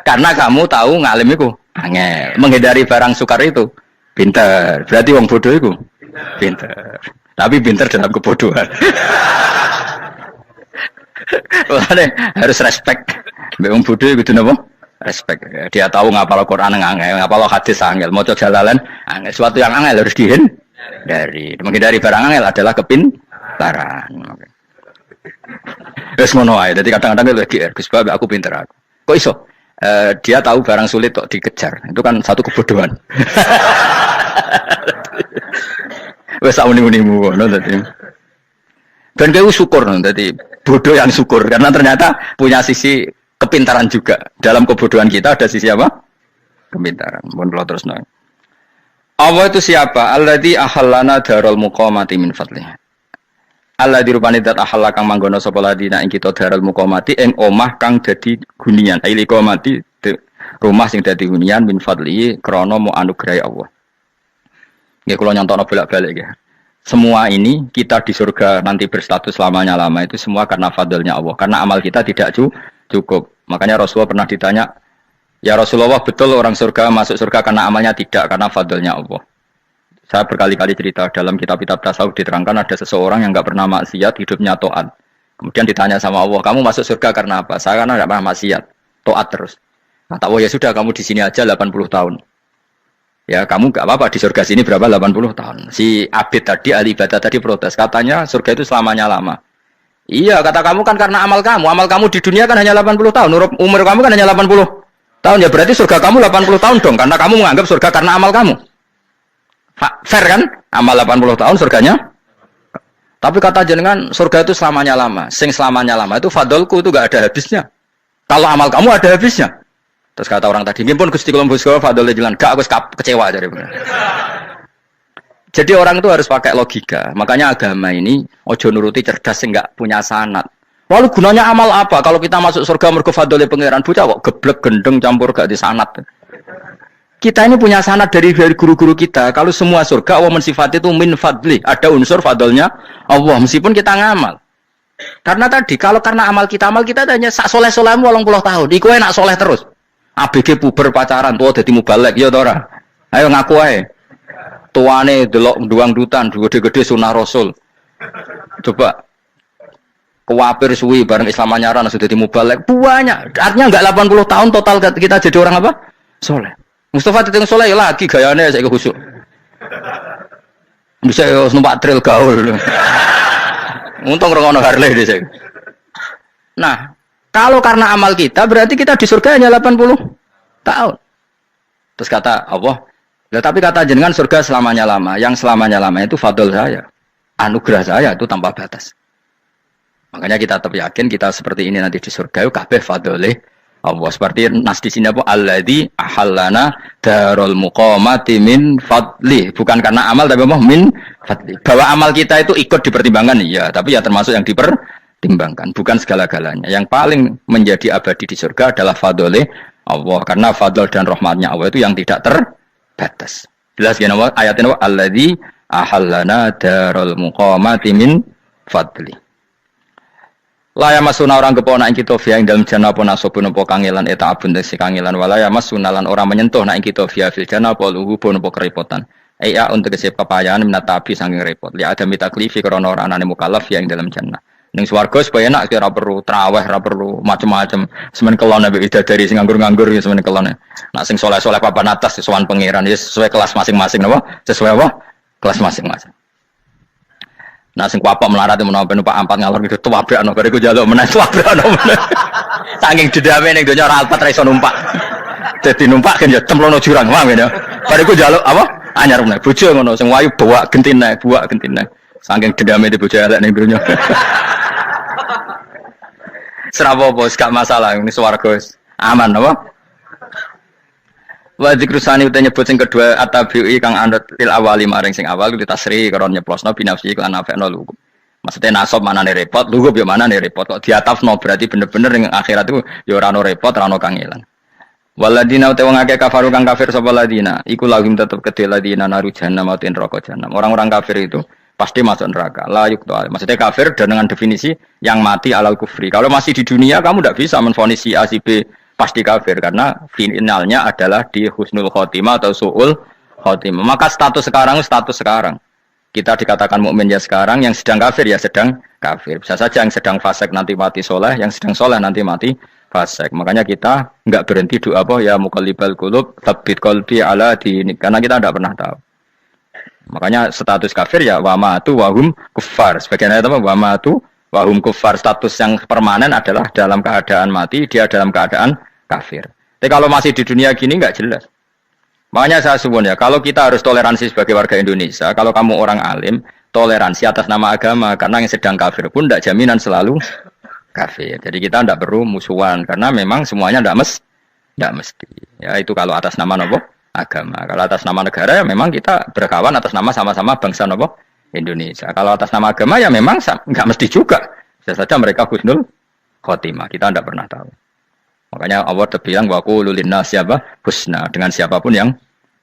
Karena kamu tahu ngalim iku angel. Menghindari barang sukar itu pinter. Berarti wong bodoh itu pinter. Tapi pinter dalam kebodohan. Makanya harus respect. Wong bodoh itu napa? Respect. Dia tahu ngapal Quran angel, ngapal hadis angel, maca jalalan angel. Suatu yang angel harus dihindari. Menghindari barang angel adalah kepintaran. Wes ngono ae. Dadi kadang-kadang lagi Gus Bab aku pinter aku. Kok iso? Dia tahu barang sulit kok dikejar. Itu kan satu kebodohan. Wes uni-unimu ngono dadi. Dan kowe syukur dadi bodoh yang syukur karena ternyata punya sisi kepintaran juga. Dalam kebodohan kita ada sisi apa? Kepintaran. Mohon kula terusno. Allah itu siapa? Alladzi ahallana darul muqamati min fadlihi. Allah dirupani dat ahalla kang manggono sapa ladina ing kita darul muqamati ing omah kang dadi hunian. Ai liqamati rumah sing dadi hunian min fadlihi krana mu anugrahi Allah. Nggih kula nyontokno bolak-balik nggih. semua ini kita di surga nanti berstatus lamanya-lama itu semua karena fadlnya Allah. Karena amal kita tidak cukup. Makanya Rasulullah pernah ditanya, ya Rasulullah betul orang surga masuk surga karena amalnya tidak, karena fadlnya Allah. Saya berkali-kali cerita dalam kitab-kitab tasawuf diterangkan ada seseorang yang nggak pernah maksiat, hidupnya taat. Kemudian ditanya sama Allah, kamu masuk surga karena apa? Saya karena nggak pernah maksiat, taat terus. Kata Allah, ya sudah kamu di sini aja 80 tahun. Ya kamu nggak apa-apa di surga sini berapa 80 tahun. Si Abid tadi, ahli ibadah tadi protes, katanya surga itu selamanya lama. Iya, kata kamu kan karena amal kamu di dunia kan hanya 80 tahun, umur kamu kan hanya 80 tahun, ya berarti surga kamu 80 tahun dong, karena kamu menganggap surga karena amal kamu. Fair kan? Amal 80 tahun surganya. Tapi kata jenengan surga itu selamanya lama. Sing selamanya lama itu fadolku itu gak ada habisnya. Kalau amal kamu ada habisnya. Terus kata orang tadi, "Ngimpun Gusti kula mbus fadole jalan." Gak, aku kecewa dari bener. Jadi orang itu harus pakai logika. Makanya agama ini ojo nuruti cerdas sing gak punya sanad. Lalu gunanya amal apa? Kalau kita masuk surga mergo fadole pangeran, bocah kok geblek gendeng campur gak di sanad. Kita ini punya sanad dari guru-guru kita. Kalau semua surga Allah mensifati itu min fadli, ada unsur fadlnya Allah meskipun kita ngamal. Karena tadi kalau karena amal kita hanya sak soleh-solehmu 80 tahun. Iku enak soleh terus. ABG puber pacaran tuwa dadi mubalek ya ta ora? Ayo ngaku ae. Tuane delok duang dutan, gede-gede sunah Rasul. Coba kuwapir suwi bareng Islam anyaran sudah dadi mubalek. Banyak. Artinya enggak 80 tahun total kita jadi orang apa? Soleh. Mustafa Titing Soleh lagi gayanya saya khusyuk. Bisa numpak trail gaul. Untung rengono Harley deh saya. Nah, kalau karena amal kita berarti kita di surga hanya 80 tahun. Terus kata Allah, ya, tapi kata jenengan surga selamanya lama. Yang selamanya lama itu fadl saya. Anugerah saya itu tanpa batas. Makanya kita tetap yakin kita seperti ini nanti di surga itu kabeh fadlih Allah. Seperti nas di sini apa? Alladzi ahallana darul muqamati min fadli. Bukan karena amal tapi apa? Min fadli. Bahwa amal kita itu ikut dipertimbangkan, iya. Tapi ya termasuk yang dipertimbangkan. Bukan segala-galanya. Yang paling menjadi abadi di surga adalah fadlih Allah. Karena fadl dan rahmatnya Allah itu yang tidak terbatas. Jelas ya nama ayatnya apa? Alladzi ahallana darul muqamati min fadli. Laya masuna orang kepona ing kita via ing dalam jana apa nasobun apa kangelan eta abun desi kangelan walaya masuna lan orang menyentuh nak ing kita via fil jana apa luhu pun apa kerepotan. Iya untuk kese papayaan minatabi saking repot. Li ada mitaklifi krana ora anane mukallaf via ing dalam jana. Ning swarga supaya enak ora perlu traweh, ora perlu macam-macam. Semen kelon ambek widadari sing nganggur-nganggur ya semen kelon. Nak sing saleh-saleh papan atas sowan pangeran ya sesuai kelas masing-masing napa? Sesuai apa? Kelas masing-masing. Nah sing kuapa melarat menawa numpak ampat ngalor gitu tuwabrakno bariku njaluk meneh tuwabrakno meneh. Saking dendame ning donya ora alpat ra iso numpak. Dadi numpak kan ya cemplungno jurang wae ya. Bariku njaluk apa? Anyar meneh. Bojo ngono sing wayu bawa gentine, buak gentine. Saking dendame di bojo elek ning donya. Serapopo gak masalah ini swarga aman apa? Wa zikrusani uta nyebut sing kedua atabi'i kang anut til awali maring sing awal ditasri karo nyeplosno binafsi lan afekno lugu. Maksudnya nasab manane repot, lugu yo manane repot kok diatafno berarti bener-bener ning akhirat itu yo ora ono repot, ora ono kangelan. Waladina uta wong akeh kafaru kang kafir sapa ladina, iku lahum tetep kedhe ladina naru jahannam mauten neraka jahanam. Orang-orang kafir itu pasti masuk neraka. La yuktu. Maksudnya kafir dan dengan definisi yang mati alal kufri. Kalau masih di dunia kamu tidak bisa menvonis si A si B pasti kafir karena finalnya adalah di husnul khotimah atau su'ul khotimah. Maka status sekarang kita dikatakan mukmin ya sekarang, yang sedang kafir ya sedang kafir. Bisa saja yang sedang fasik nanti mati soleh, yang sedang soleh nanti mati fasik. Makanya kita enggak berhenti doa apa ya muqallibal qulub tsabbit qalbi ala dinik, karena kita tidak pernah tahu. Makanya status kafir ya wamatu wahum kufar. Sebagian ayat apa wamatu wahum kufar, status yang permanen adalah dalam keadaan mati, dia dalam keadaan kafir. Tapi kalau masih di dunia gini nggak jelas. Makanya saya suwun ya, kalau kita harus toleransi sebagai warga Indonesia, kalau kamu orang alim, toleransi atas nama agama, karena yang sedang kafir pun tidak jaminan selalu kafir. Jadi kita tidak perlu musuhan, karena memang semuanya tidak mesti. Ya itu kalau atas nama nopo agama. Kalau atas nama negara ya memang kita berkawan atas nama sama-sama bangsa nopo Indonesia. Kalau atas nama agama ya memang nggak mesti juga. Bisa saja mereka husnul khotimah. Kita tidak pernah tahu. Makanya Allah terbilang wa qulu linnas siapa husna, dengan siapapun yang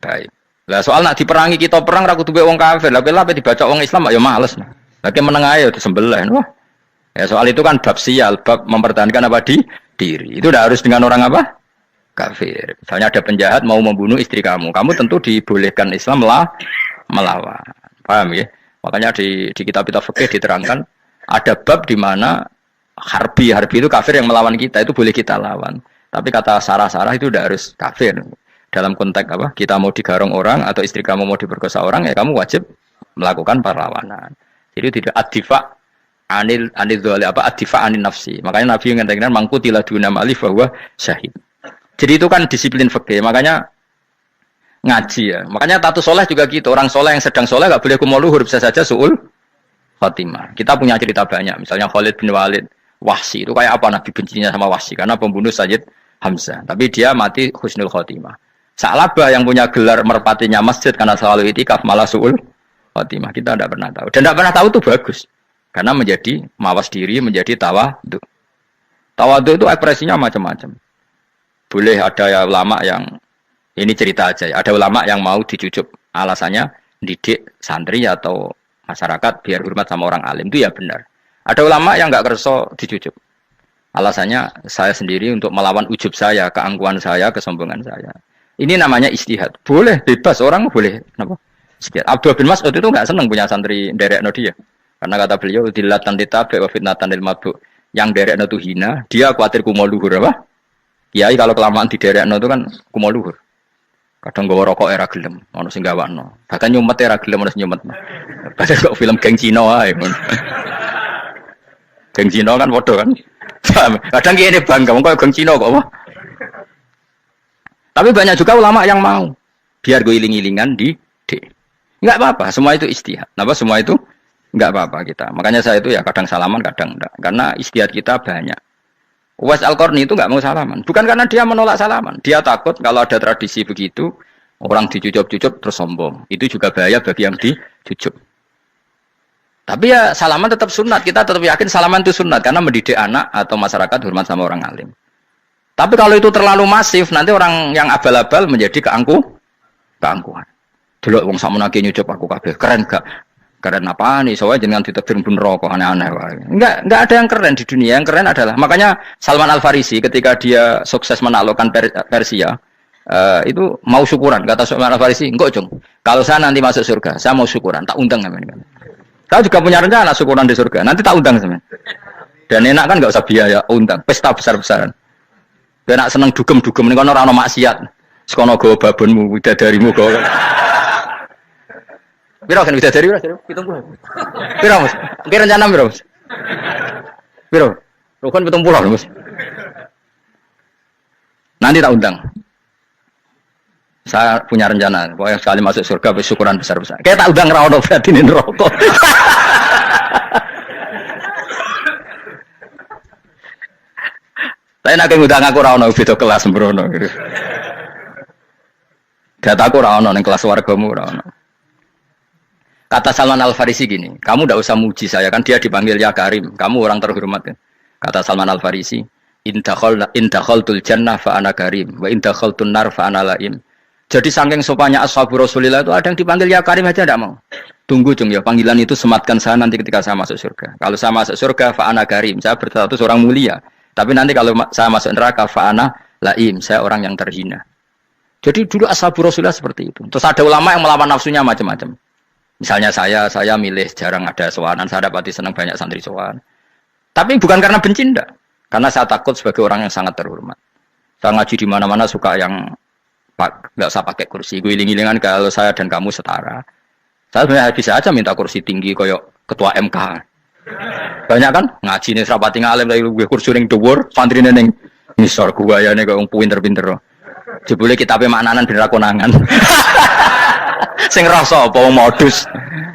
baik. Lah soal nak diperangi kita perang ra kudu wong kafir. Lah kowe dibaca wong Islam ya males. Lagi meneng ae disembelih. Wah. Ya soal itu kan bab sial, bab mempertahankan apa diri. Itu udah harus dengan orang apa? Kafir. Misalnya ada penjahat mau membunuh istri kamu, kamu tentu dibolehkan Islam melawan. Paham ya? Makanya di kitab-kitab fikih diterangkan ada bab di mana harbi itu kafir yang melawan kita, itu boleh kita lawan. Tapi kata sarah-sarah itu udah harus kafir. Dalam konteks apa? Kita mau digarong orang atau istri kamu mau diperkosa orang, ya kamu wajib melakukan perlawanan. Jadi tidak adifa anil dzali apa adifa anin nafsi. Makanya Nabi mengatakan mangkutila duna malif bahwa syahid. Jadi itu kan disiplin fikih. Makanya ngaji ya. Makanya tatus soleh juga gitu. Orang soleh yang sedang soleh gak boleh kumuluhur, bisa saja su'ul khotimah. Kita punya cerita banyak. Misalnya Khalid bin Walid, Wahsy itu kayak apa Nabi bencinya sama Wahsy karena pembunuh Sayyid Hamzah. Tapi dia mati husnul khotimah. Sa'labah yang punya gelar merpatinya masjid karena selalu itikaf malah su'ul khotimah. Kita tidak pernah tahu. Dan tidak pernah tahu itu bagus. Karena menjadi mawas diri, menjadi tawadhu. Tawadhu itu ekspresinya macam-macam. Boleh ada ya ulama yang, ini cerita aja ya, ada ulama yang mau dicucup. Alasannya didik santri atau masyarakat biar hormat sama orang alim. Itu ya benar. Ada ulama yang nggak kerso dicucup. Alasannya saya sendiri untuk melawan ujub saya, keangkuhan saya, kesombongan saya. Ini namanya istihad. Boleh, bebas. Orang boleh. Kenapa? Istihad. Abdul bin Mas'ud itu nggak senang punya santri derekno dia. Karena kata beliau, dilatan ditabe wa fitnatan lil mabdu. Yang derekno itu hina, dia khawatir kumo luhur. Apa? Kiai kalau kelamaan di derekno itu kan kumo luhur. Kadang gawa rokok era gelem, ono sing gawakno. Bahkan nyumet era gelem ono sing nyumet. Padahal kok film geng Cina ae. Geng Cina kan padha kan. Kadang kene bangga, wong kok geng Cina kok apa? Tapi banyak juga ulama yang mau biar gue iling-ilingan di D. Enggak apa-apa, semua itu istihad. Kenapa semua itu enggak apa-apa kita. Makanya saya itu ya kadang salaman, kadang enggak. Karena istihad kita banyak. Uwais Al-Qarni itu enggak mau salaman. Bukan karena dia menolak salaman. Dia takut kalau ada tradisi begitu, orang dicucup-cucup terus sombong. Itu juga bahaya bagi yang dicucup. Tapi ya salaman tetap sunat. Kita tetap yakin salaman itu sunat. Karena mendidik anak atau masyarakat hormat sama orang alim. Tapi kalau itu terlalu masif, nanti orang yang abal-abal menjadi keangkuhan. Delok wong sakmono ki nyucup aku kabeh. Keren gak? Keren apa nih? Soalnya jangan ditebir pun rokok aneh-aneh wae. Enggak ada yang keren di dunia. Yang keren adalah makanya Salman Al-Farisi ketika dia sukses menaklukkan Persia, itu mau syukuran. Kata Salman Al-Farisi, "Enggak, Jong. Kalau saya nanti masuk surga, saya mau syukuran, tak undang sampean." Saya juga punya rencana syukuran di surga. Nanti tak undang sampean. Dan enak kan enggak usah biaya undang, pesta besar-besaran. Dia nak seneng dugem-dugem ini kan orang maksiat. Sekono go babonmu, widadarimu go. Piro kan widadari piro? 70. Piro Mas? Kira rencana piro Mas? Piro? Rukun 70 Mas. Nanti tak undang. Saya punya rencana, pokoknya sekali masuk surga bersyukuran besar-besar. Kayak tak undang ra ono berarti ning neraka. Saya nak ngundang aku ra ono beda kelas sembrono. Dataku ra ono ning kelas wargamu ra ono. Kata Salman Al-Farisi gini, kamu tidak usah muji saya kan dia dipanggil ya Karim, kamu orang terhormat kan. Kata Salman Al-Farisi, in dakhaltul jannah fa ana karim wa in dakhaltun nar fa ana laim. Jadi saking sopannya ashabu Rasulillah itu ada yang dipanggil ya Karim aja tidak mau. Tunggu Jung ya, panggilan itu sematkan saya nanti ketika saya masuk surga. Kalau saya masuk surga fa ana karim, saya berstatus orang mulia. Tapi nanti kalau saya masuk neraka fa'ana laim, saya orang yang terhina. Jadi dulu ashabu Rasulullah seperti itu. Terus ada ulama yang melawan nafsunya macam-macam. Misalnya saya milih jarang ada sowanan, saya dapati senang banyak santri sowan. Tapi bukan karena benci enggak. Karena saya takut sebagai orang yang sangat terhormat. Saya ngaji di mana-mana suka yang enggak usah pakai kursi. Gue iling-ilingan kalau saya dan kamu setara. Saya sebenarnya bisa aja minta kursi tinggi koyok ketua MK. Banyak kan ngaji nih serapati ngalim dari gue kursi ning dhuwur santri ning ngisor gua ya nih kok pinter-pinter. Jebule kitabe maknanan ben ra konangan. Sing rasa apa modus.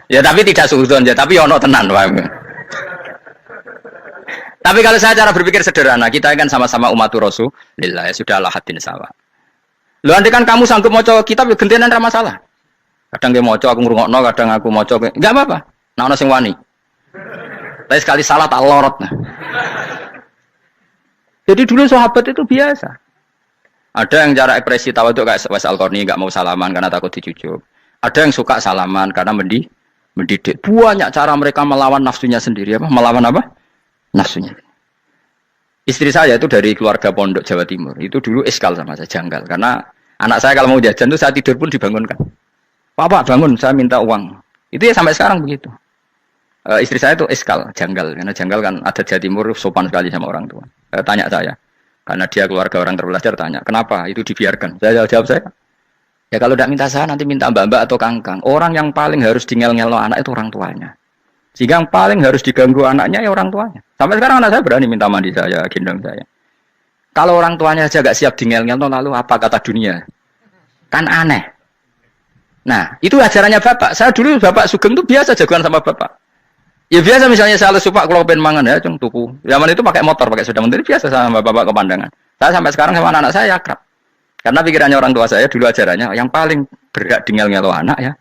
Ya tapi tidak suudzon ya, tapi ono tenan wae. Tapi kalau saya cara berpikir sederhana, kita kan sama-sama umatur Rasulillah, ya sudahlah hadin sawa. Lho nanti kan kamu sanggup maca kitab ya gentenan ra masalah. Kadang dia maca aku ngrungokno, kadang aku maca enggak apa-apa. Nek ana sing wani. Tapi sekali salah tak lorot. Nah. Jadi dulu sahabat itu biasa. Ada yang cara ekspresi tawadhu kayak Wes Al-Qarni nggak mau salaman karena takut dicucuk. Ada yang suka salaman karena mendidik. Banyak cara mereka melawan nafsunya sendiri apa? Melawan apa? Nafsunya. Istri saya itu dari keluarga pondok Jawa Timur. Itu dulu iskal sama saya, janggal. Karena anak saya kalau mau jajan itu saya tidur pun dibangunkan. Pak bangun, saya minta uang. Itu ya sampai sekarang begitu. Istri saya itu iskal, janggal. Karena janggal kan ada Jawa Timur sopan sekali sama orang tua. Tanya saya. Karena dia keluarga orang terpelajar tanya, kenapa itu dibiarkan? Saya jawab saya, ya kalau tidak minta saya nanti minta mbak-mbak atau kangkang. Orang yang paling harus dingel-ngel anak itu orang tuanya. Jika yang paling harus diganggu anaknya ya orang tuanya. Sampai sekarang anak saya berani minta mandi saya, gendong saya. Kalau orang tuanya saja gak siap dingel-ngel, lalu apa kata dunia? Kan aneh. Nah, itu ajarannya bapak. Saya dulu bapak Sugeng itu biasa jagoan sama bapak. Ya biasa misalnya saya lupa kalau pengen mangan ya, cung tuku. Zaman itu pakai motor, pakai sepeda motor biasa sama bapak kepandangan. Saya sampai sekarang sama anak-anak saya akrab. Karena pikirannya orang tua saya dulu ajarannya yang paling berhak dingel-ngelo anak ya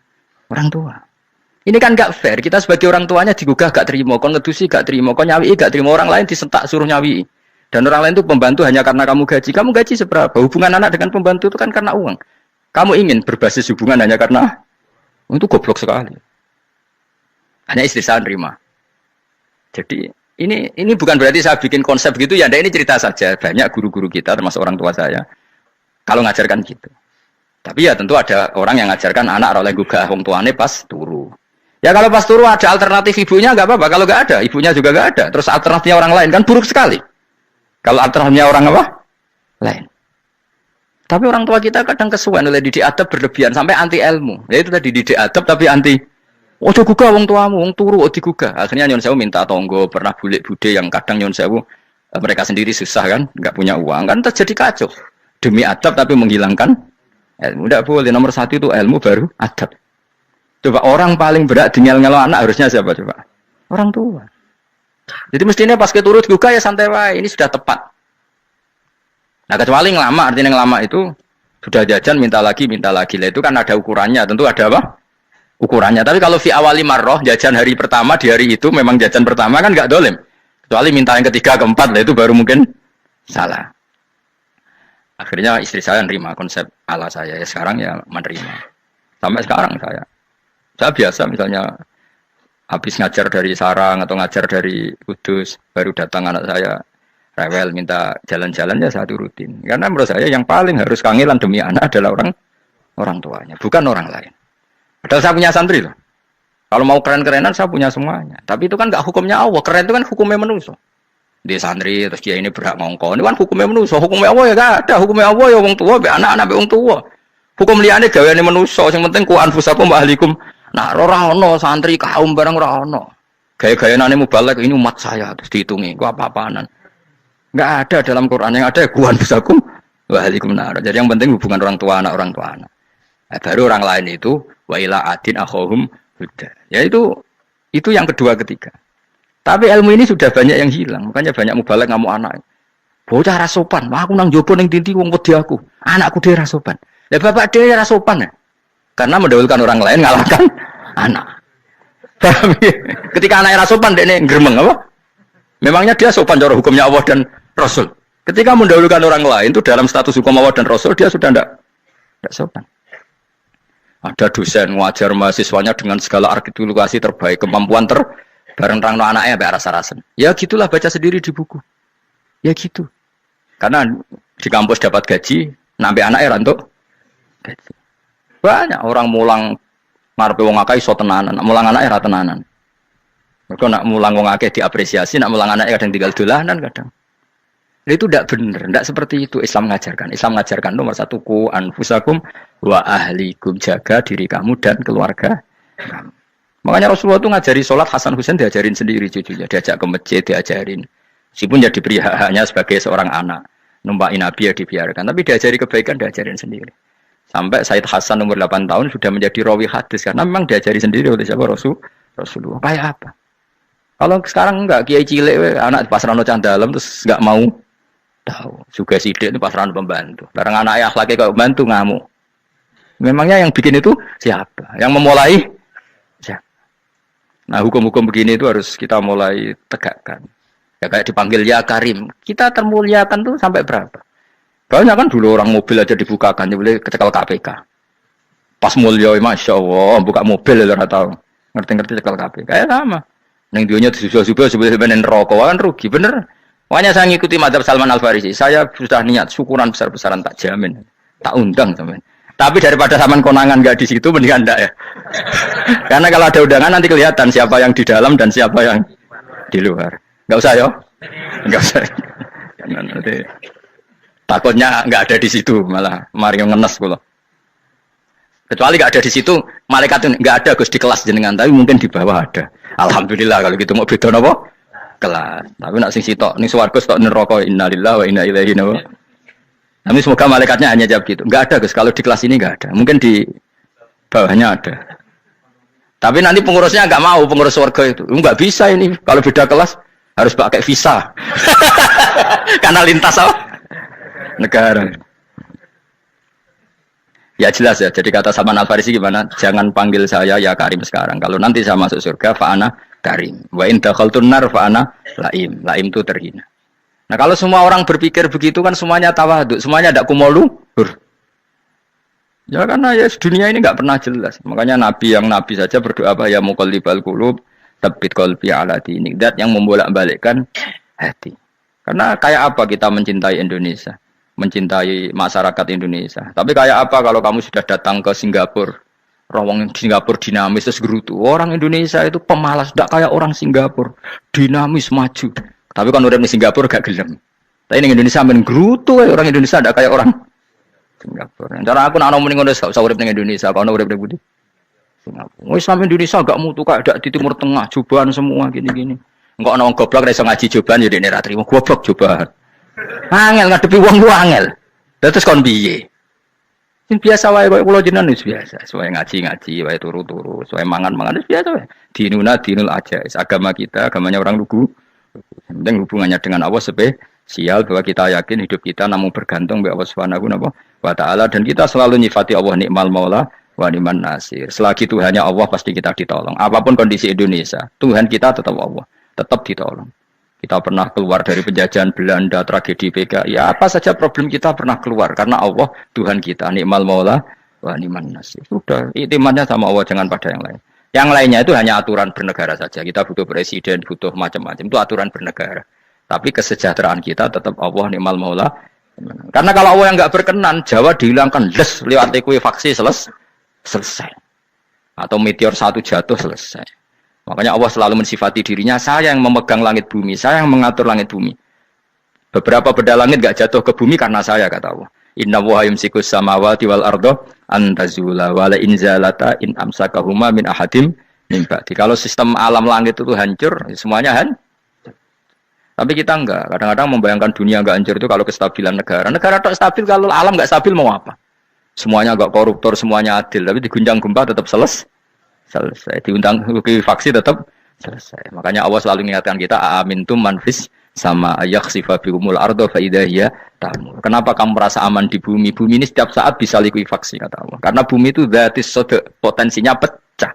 orang tua. Ini kan gak fair. Kita sebagai orang tuanya digugah gak terima, kon ngedusi gak terima, kon nyawi gak terima, orang lain disentak suruh nyawi. Dan orang lain itu pembantu hanya karena kamu gaji. Kamu gaji seberapa? Hubungan anak dengan pembantu itu kan karena uang. Kamu ingin berbasis hubungan hanya karena itu goblok sekali. Hanya istri saya nerima. Jadi ini bukan berarti saya bikin konsep gitu ya, ini cerita saja. Banyak guru-guru kita termasuk orang tua saya kalau ngajarkan gitu. Tapi ya tentu ada orang yang ngajarkan anak oleh gugah wong tuane pas turu. Ya kalau pas turu ada alternatif ibunya nggak apa-apa. Kalau nggak ada, ibunya juga nggak ada. Terus alternatifnya orang lain kan buruk sekali. Kalau alternatifnya orang apa? Lain. Tapi orang tua kita kadang kesuwen oleh didik adab berlebihan sampai anti ilmu. Ya itu tadi didik adab tapi anti. Ojo gugah wong tuamu, wong turu ojo gugah. Akhirnya nyon sewu minta tonggo, pernah bulik bude yang kadang nyon sewu mereka sendiri susah kan, nggak punya uang kan terjadi kacau. Demi adab tapi menghilangkan ilmu. Tidak boleh. Nomor satu itu ilmu baru adab. Coba orang paling berat dingel-ngelo anak harusnya siapa coba? Orang tua. Jadi mestinya pas keturut gugah ya santai wae. Ini sudah tepat. Nah kecuali ngelama, artinya ngelama itu sudah jajan minta lagi. Lah itu kan ada ukurannya. Tentu ada apa? Ukurannya. Tapi kalau fi awali marroh jajan hari pertama di hari itu memang jajan pertama kan nggak dolim. Kecuali minta yang ketiga keempat lah itu baru mungkin salah. Akhirnya istri saya nerima konsep ala saya ya sekarang ya menerima. Sampai sekarang saya biasa misalnya habis ngajar dari Sarang atau ngajar dari Kudus baru datang anak saya rewel minta jalan-jalan ya saya turutin. Karena menurut saya yang paling harus kangelan demi anak adalah orang tuanya, bukan orang lain. Padahal saya punya santri loh. Kalau mau keren-kerenan saya punya semuanya. Tapi itu kan nggak hukumnya Allah. Keren itu kan hukumnya manusia. Dia santri terus dia ini berhak ngongkon. Ini kan hukumnya manusia. Hukumnya Allah ya gak ada. Hukumnya Allah ya wong tua, anak-anak wong tua. Hukum liane gaweane manusia. Yang penting ku anfusakum wa ahlikum. Nah, ora ono santri kaum barang ora ono. Gaya-gayanane mubalek ini umat saya terus dihitungi. Ku apa-apaanan. Enggak ada dalam Quran yang ada ku anfusakum wa ahlikum nar. Jadi yang penting hubungan orang tua anak. Nah, baru orang lain itu wa ila adin akhahum huda. Ya itu yang kedua ketiga. Tapi ilmu ini sudah banyak yang hilang. Makanya banyak mubalek ngamuk anak. Bocah ra sopan, wah aku nang jopo ning tinti wong wedi aku. Anakku dhewe ra sopan. Lah bapak dhewe ra sopan ya. Karena mendahulukan orang lain ngalahkan anak. Tapi ketika anaknya ra sopan dekne gremeng apa? Memangnya dia sopan cara hukumnya Allah dan Rasul. Ketika mendahulukan orang lain itu dalam status hukum Allah dan Rasul dia sudah tidak sopan. Ada dosen ngajar mahasiswanya dengan segala artikulasi terbaik, kemampuan bareng terang anaknya sampai rasa-rasen. Ya gitulah baca sendiri di buku. Ya gitu. Karena di kampus dapat gaji, nampi anaknya rantuk gaji. Banyak orang mulang ngarepe wong akeh iso tenanan, mulang anaknya ra tenanan. Mergo nak mulang wong akeh diapresiasi, nak mulang anaknya kadang tinggal dolanan kadang. Itu tidak benar, tidak seperti itu Islam mengajarkan. Islam mengajarkan nomor satu ku anfusakum wa ahlikum, jaga diri kamu dan keluarga kamu. Makanya Rasulullah itu ngajari sholat Hasan Husain diajarin sendiri cucunya, diajak ke masjid diajarin. Meskipun jadi beri hak-haknya sebagai seorang anak, numpakin Nabi ya dibiarkan, tapi diajari kebaikan diajarin sendiri. Sampai Said Hasan umur 8 tahun sudah menjadi rawi hadis karena memang diajari sendiri oleh siapa Rasulullah. Kayak apa? Kalau sekarang enggak kiai cilik anak pasrano candalem terus enggak mau tahu. Juga sidik itu pasrano pembantu. Barang anak akhlaknya kok bantu ngamuk. Memangnya yang bikin itu siapa? Yang memulai siapa? Nah, hukum-hukum begini itu harus kita mulai tegakkan. Ya kayak dipanggil ya Karim. Kita termuliakan tuh sampai berapa? Banyak kan dulu orang mobil aja dibukakan, dia boleh kecekel KPK. Pas mulia, masya Allah, buka mobil ya tahu. Ngerti-ngerti cekel KPK. Kayak sama. Neng dionya disubah-subah sebenarnya rokok kan rugi bener. Makanya saya ngikuti mazhab Salman Al Farisi. Saya sudah niat syukuran besar-besaran tak jamin, tak undang teman. Tapi daripada zaman konangan nggak di situ, mendingan enggak ya. Karena kalau ada undangan nanti kelihatan siapa yang di dalam dan siapa yang di luar. Nggak usah yo, nggak usah. Nanti takutnya nggak ada di situ malah mari ngenes kulo. Kecuali nggak ada di situ, malaikat itu nggak ada Gus di kelas jenengan, tapi mungkin di bawah ada. Alhamdulillah kalau gitu mau beda nopo kelas. Tapi nak sing sitok ning swarga sitok neraka innalillahi wa inna ilaihi raji'un. Tapi semoga malaikatnya hanya jawab gitu. Nggak ada Gus, kalau di kelas ini nggak ada. Mungkin di bawahnya ada. Tapi nanti pengurusnya nggak mau, pengurus surga itu. Nggak bisa ini, kalau beda kelas harus pakai visa. Karena lintas apa? Negara. Ya jelas ya, jadi kata Salman Al Farisi gimana? Jangan panggil saya ya Karim sekarang. Kalau nanti saya masuk surga, fa'ana Karim. Wa in dakhaltun nar fa'ana Laim. Laim itu terhina. Nah kalau semua orang berpikir begitu kan semuanya tawadhu, semuanya tidak kumoluhur. Ya karena ya dunia ini nggak pernah jelas. Makanya Nabi yang Nabi saja berdoa apa ya muqallibal qulub, tsabbit qalbi ala dinik. Dat yang membolak-balikkan hati. Karena kayak apa kita mencintai Indonesia? Mencintai masyarakat Indonesia. Tapi kayak apa kalau kamu sudah datang ke Singapura, orang Singapura dinamis terus gerutu. Orang Indonesia itu pemalas, tidak kayak orang Singapura, dinamis maju. Tapi kan orang di Singapura gak gelem. Tapi di Indonesia men gerutu, orang Indonesia tidak kayak orang Singapura. Cara aku nak ngomongin ngono gak usah urip ning Indonesia, kalau urip ning Budi. Singapura. Islam Indonesia gak mutu kayak ada di Timur Tengah, cobaan semua gini-gini. Enggak ana wong goblok iso ngaji cobaan ya dekne ra trimo goblok cobaan. Angel ngadepi wong lu angel. Terus kon piye? Sing biasa wae koyo kula jenengan wis biasa. Suwe ngaji-ngaji, wae turu-turu, suwe mangan-mangan wis biasa wae. Dinuna dinul aja. Agama kita, agamanya orang lugu. Penting hubungannya dengan Allah spesial bahwa kita yakin hidup kita namun bergantung kepada Allah Subhanahu wa taala dan kita selalu nyifati Allah nikmal maula wa ni'man nasir. Selagi Tuhannya Allah pasti kita ditolong. Apapun kondisi Indonesia, Tuhan kita tetap Allah, tetap ditolong. Kita pernah keluar dari penjajahan Belanda, tragedi PKI, ya apa saja problem kita pernah keluar karena Allah Tuhan kita, nikmal maula wa ni'man nasir. Sudah, iktimatnya sama Allah, jangan pada yang lain. Yang lainnya itu hanya aturan bernegara saja. Kita butuh presiden, butuh macam-macam, itu aturan bernegara. Tapi kesejahteraan kita tetap Allah nikmal maula. Karena kalau Allah yang enggak berkenan, Jawa dihilangkan les lewat likuifaksi selesai. Atau meteor satu jatuh selesai. Makanya Allah selalu mensifati dirinya, saya yang memegang langit bumi, saya yang mengatur langit bumi. Beberapa benda langit enggak jatuh ke bumi karena saya, kata Allah. Inna wa yumsikus samawati wal ardo antazula wala inzalata in amsakahuma min ahadim min ba'di. Kalau sistem alam langit itu hancur, semuanya tapi kita enggak. Kadang-kadang membayangkan dunia enggak hancur itu kalau kestabilan negara. Negara tak stabil, kalau alam enggak stabil mau apa? Semuanya enggak koruptor, semuanya adil, tapi diguncang gempa tetap selesai. Diundang faksi tetap selesai. Makanya Allah selalu mengingatkan kita amintum manfis sama yakhsifa bikumul ardo fa idza hiya tamur. Kenapa kamu merasa aman di bumi? Bumi ini setiap saat bisa likuifaksi, kata Allah. Karena bumi itu dzatis sodok, potensinya pecah.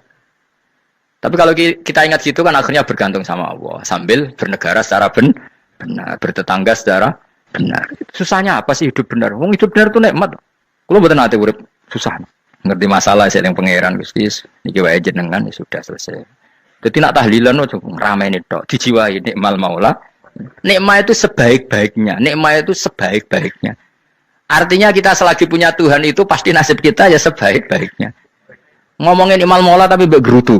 Tapi kalau kita ingat situ kan akhirnya bergantung sama Allah sambil bernegara secara benar, bertetangga secara benar. Susahnya apa sih hidup benar? Wong hidup benar itu nikmat. Kalau mboten nate urip susah. Ngerti masalah saya yang pangeran Gusti niki wae jenengan ya sudah selesai. Dadi nak tahlilan ojo ngrameni tok, dijiwai nikmal maula. Nikmat itu sebaik-baiknya, nikmat itu sebaik-baiknya. Artinya kita selagi punya Tuhan itu pasti nasib kita ya sebaik-baiknya. Ngomongin nikmal maula tapi mbek gerutu.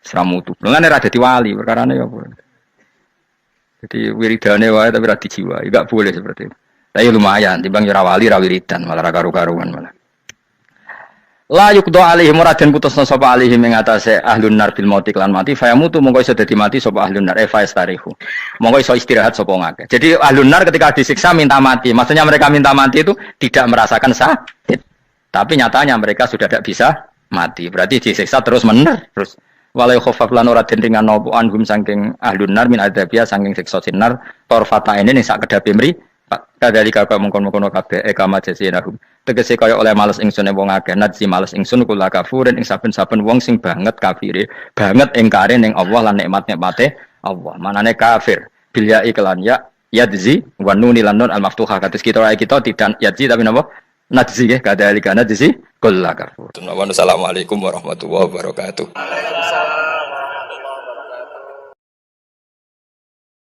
Seramutu. Lengane ra dadi wali, perkarane ya apa. Jadi wiridane wae tapi ra dijiwai, enggak boleh seperti itu. Tapi lumayan, timbang ora wali ra wiridan, malah ra karu-karuan malah. La yuqda alaihim raden putusna sapa alaihim ing atase ahlun nar bil mauti lan mati fayamutu mongko iso dadi mati sapa ahlun nar fayastarihu. Mongko iso istirahat sapa ngake. Jadi ahlun nar ketika disiksa minta mati. Maksudnya mereka minta mati itu tidak merasakan sakit. Tapi nyatanya mereka sudah tidak bisa mati. Berarti disiksa terus terus. Walai khofaf lan ora den ringan napa anhum saking ahlun nar min adzabia saking siksa sinar torfata ini ning sak kedape mri kadali kakak mengkon-mengkon kabeh kama jasinahum. Tegese kaya oleh males ingsun wong akeh nadzi males ingsun kula kafurin ing saben-saben wong sing banget kafire, banget ingkare ning Allah lan nikmat-nikmate Allah. Manane kafir bil ya iklan ya yadzi wa nuni lan nun al maftuhah kados kita tidak yadzi tapi napa najzi nggih kadzalika najzi kullakafur. Assalamualaikum warahmatullahi wabarakatuh.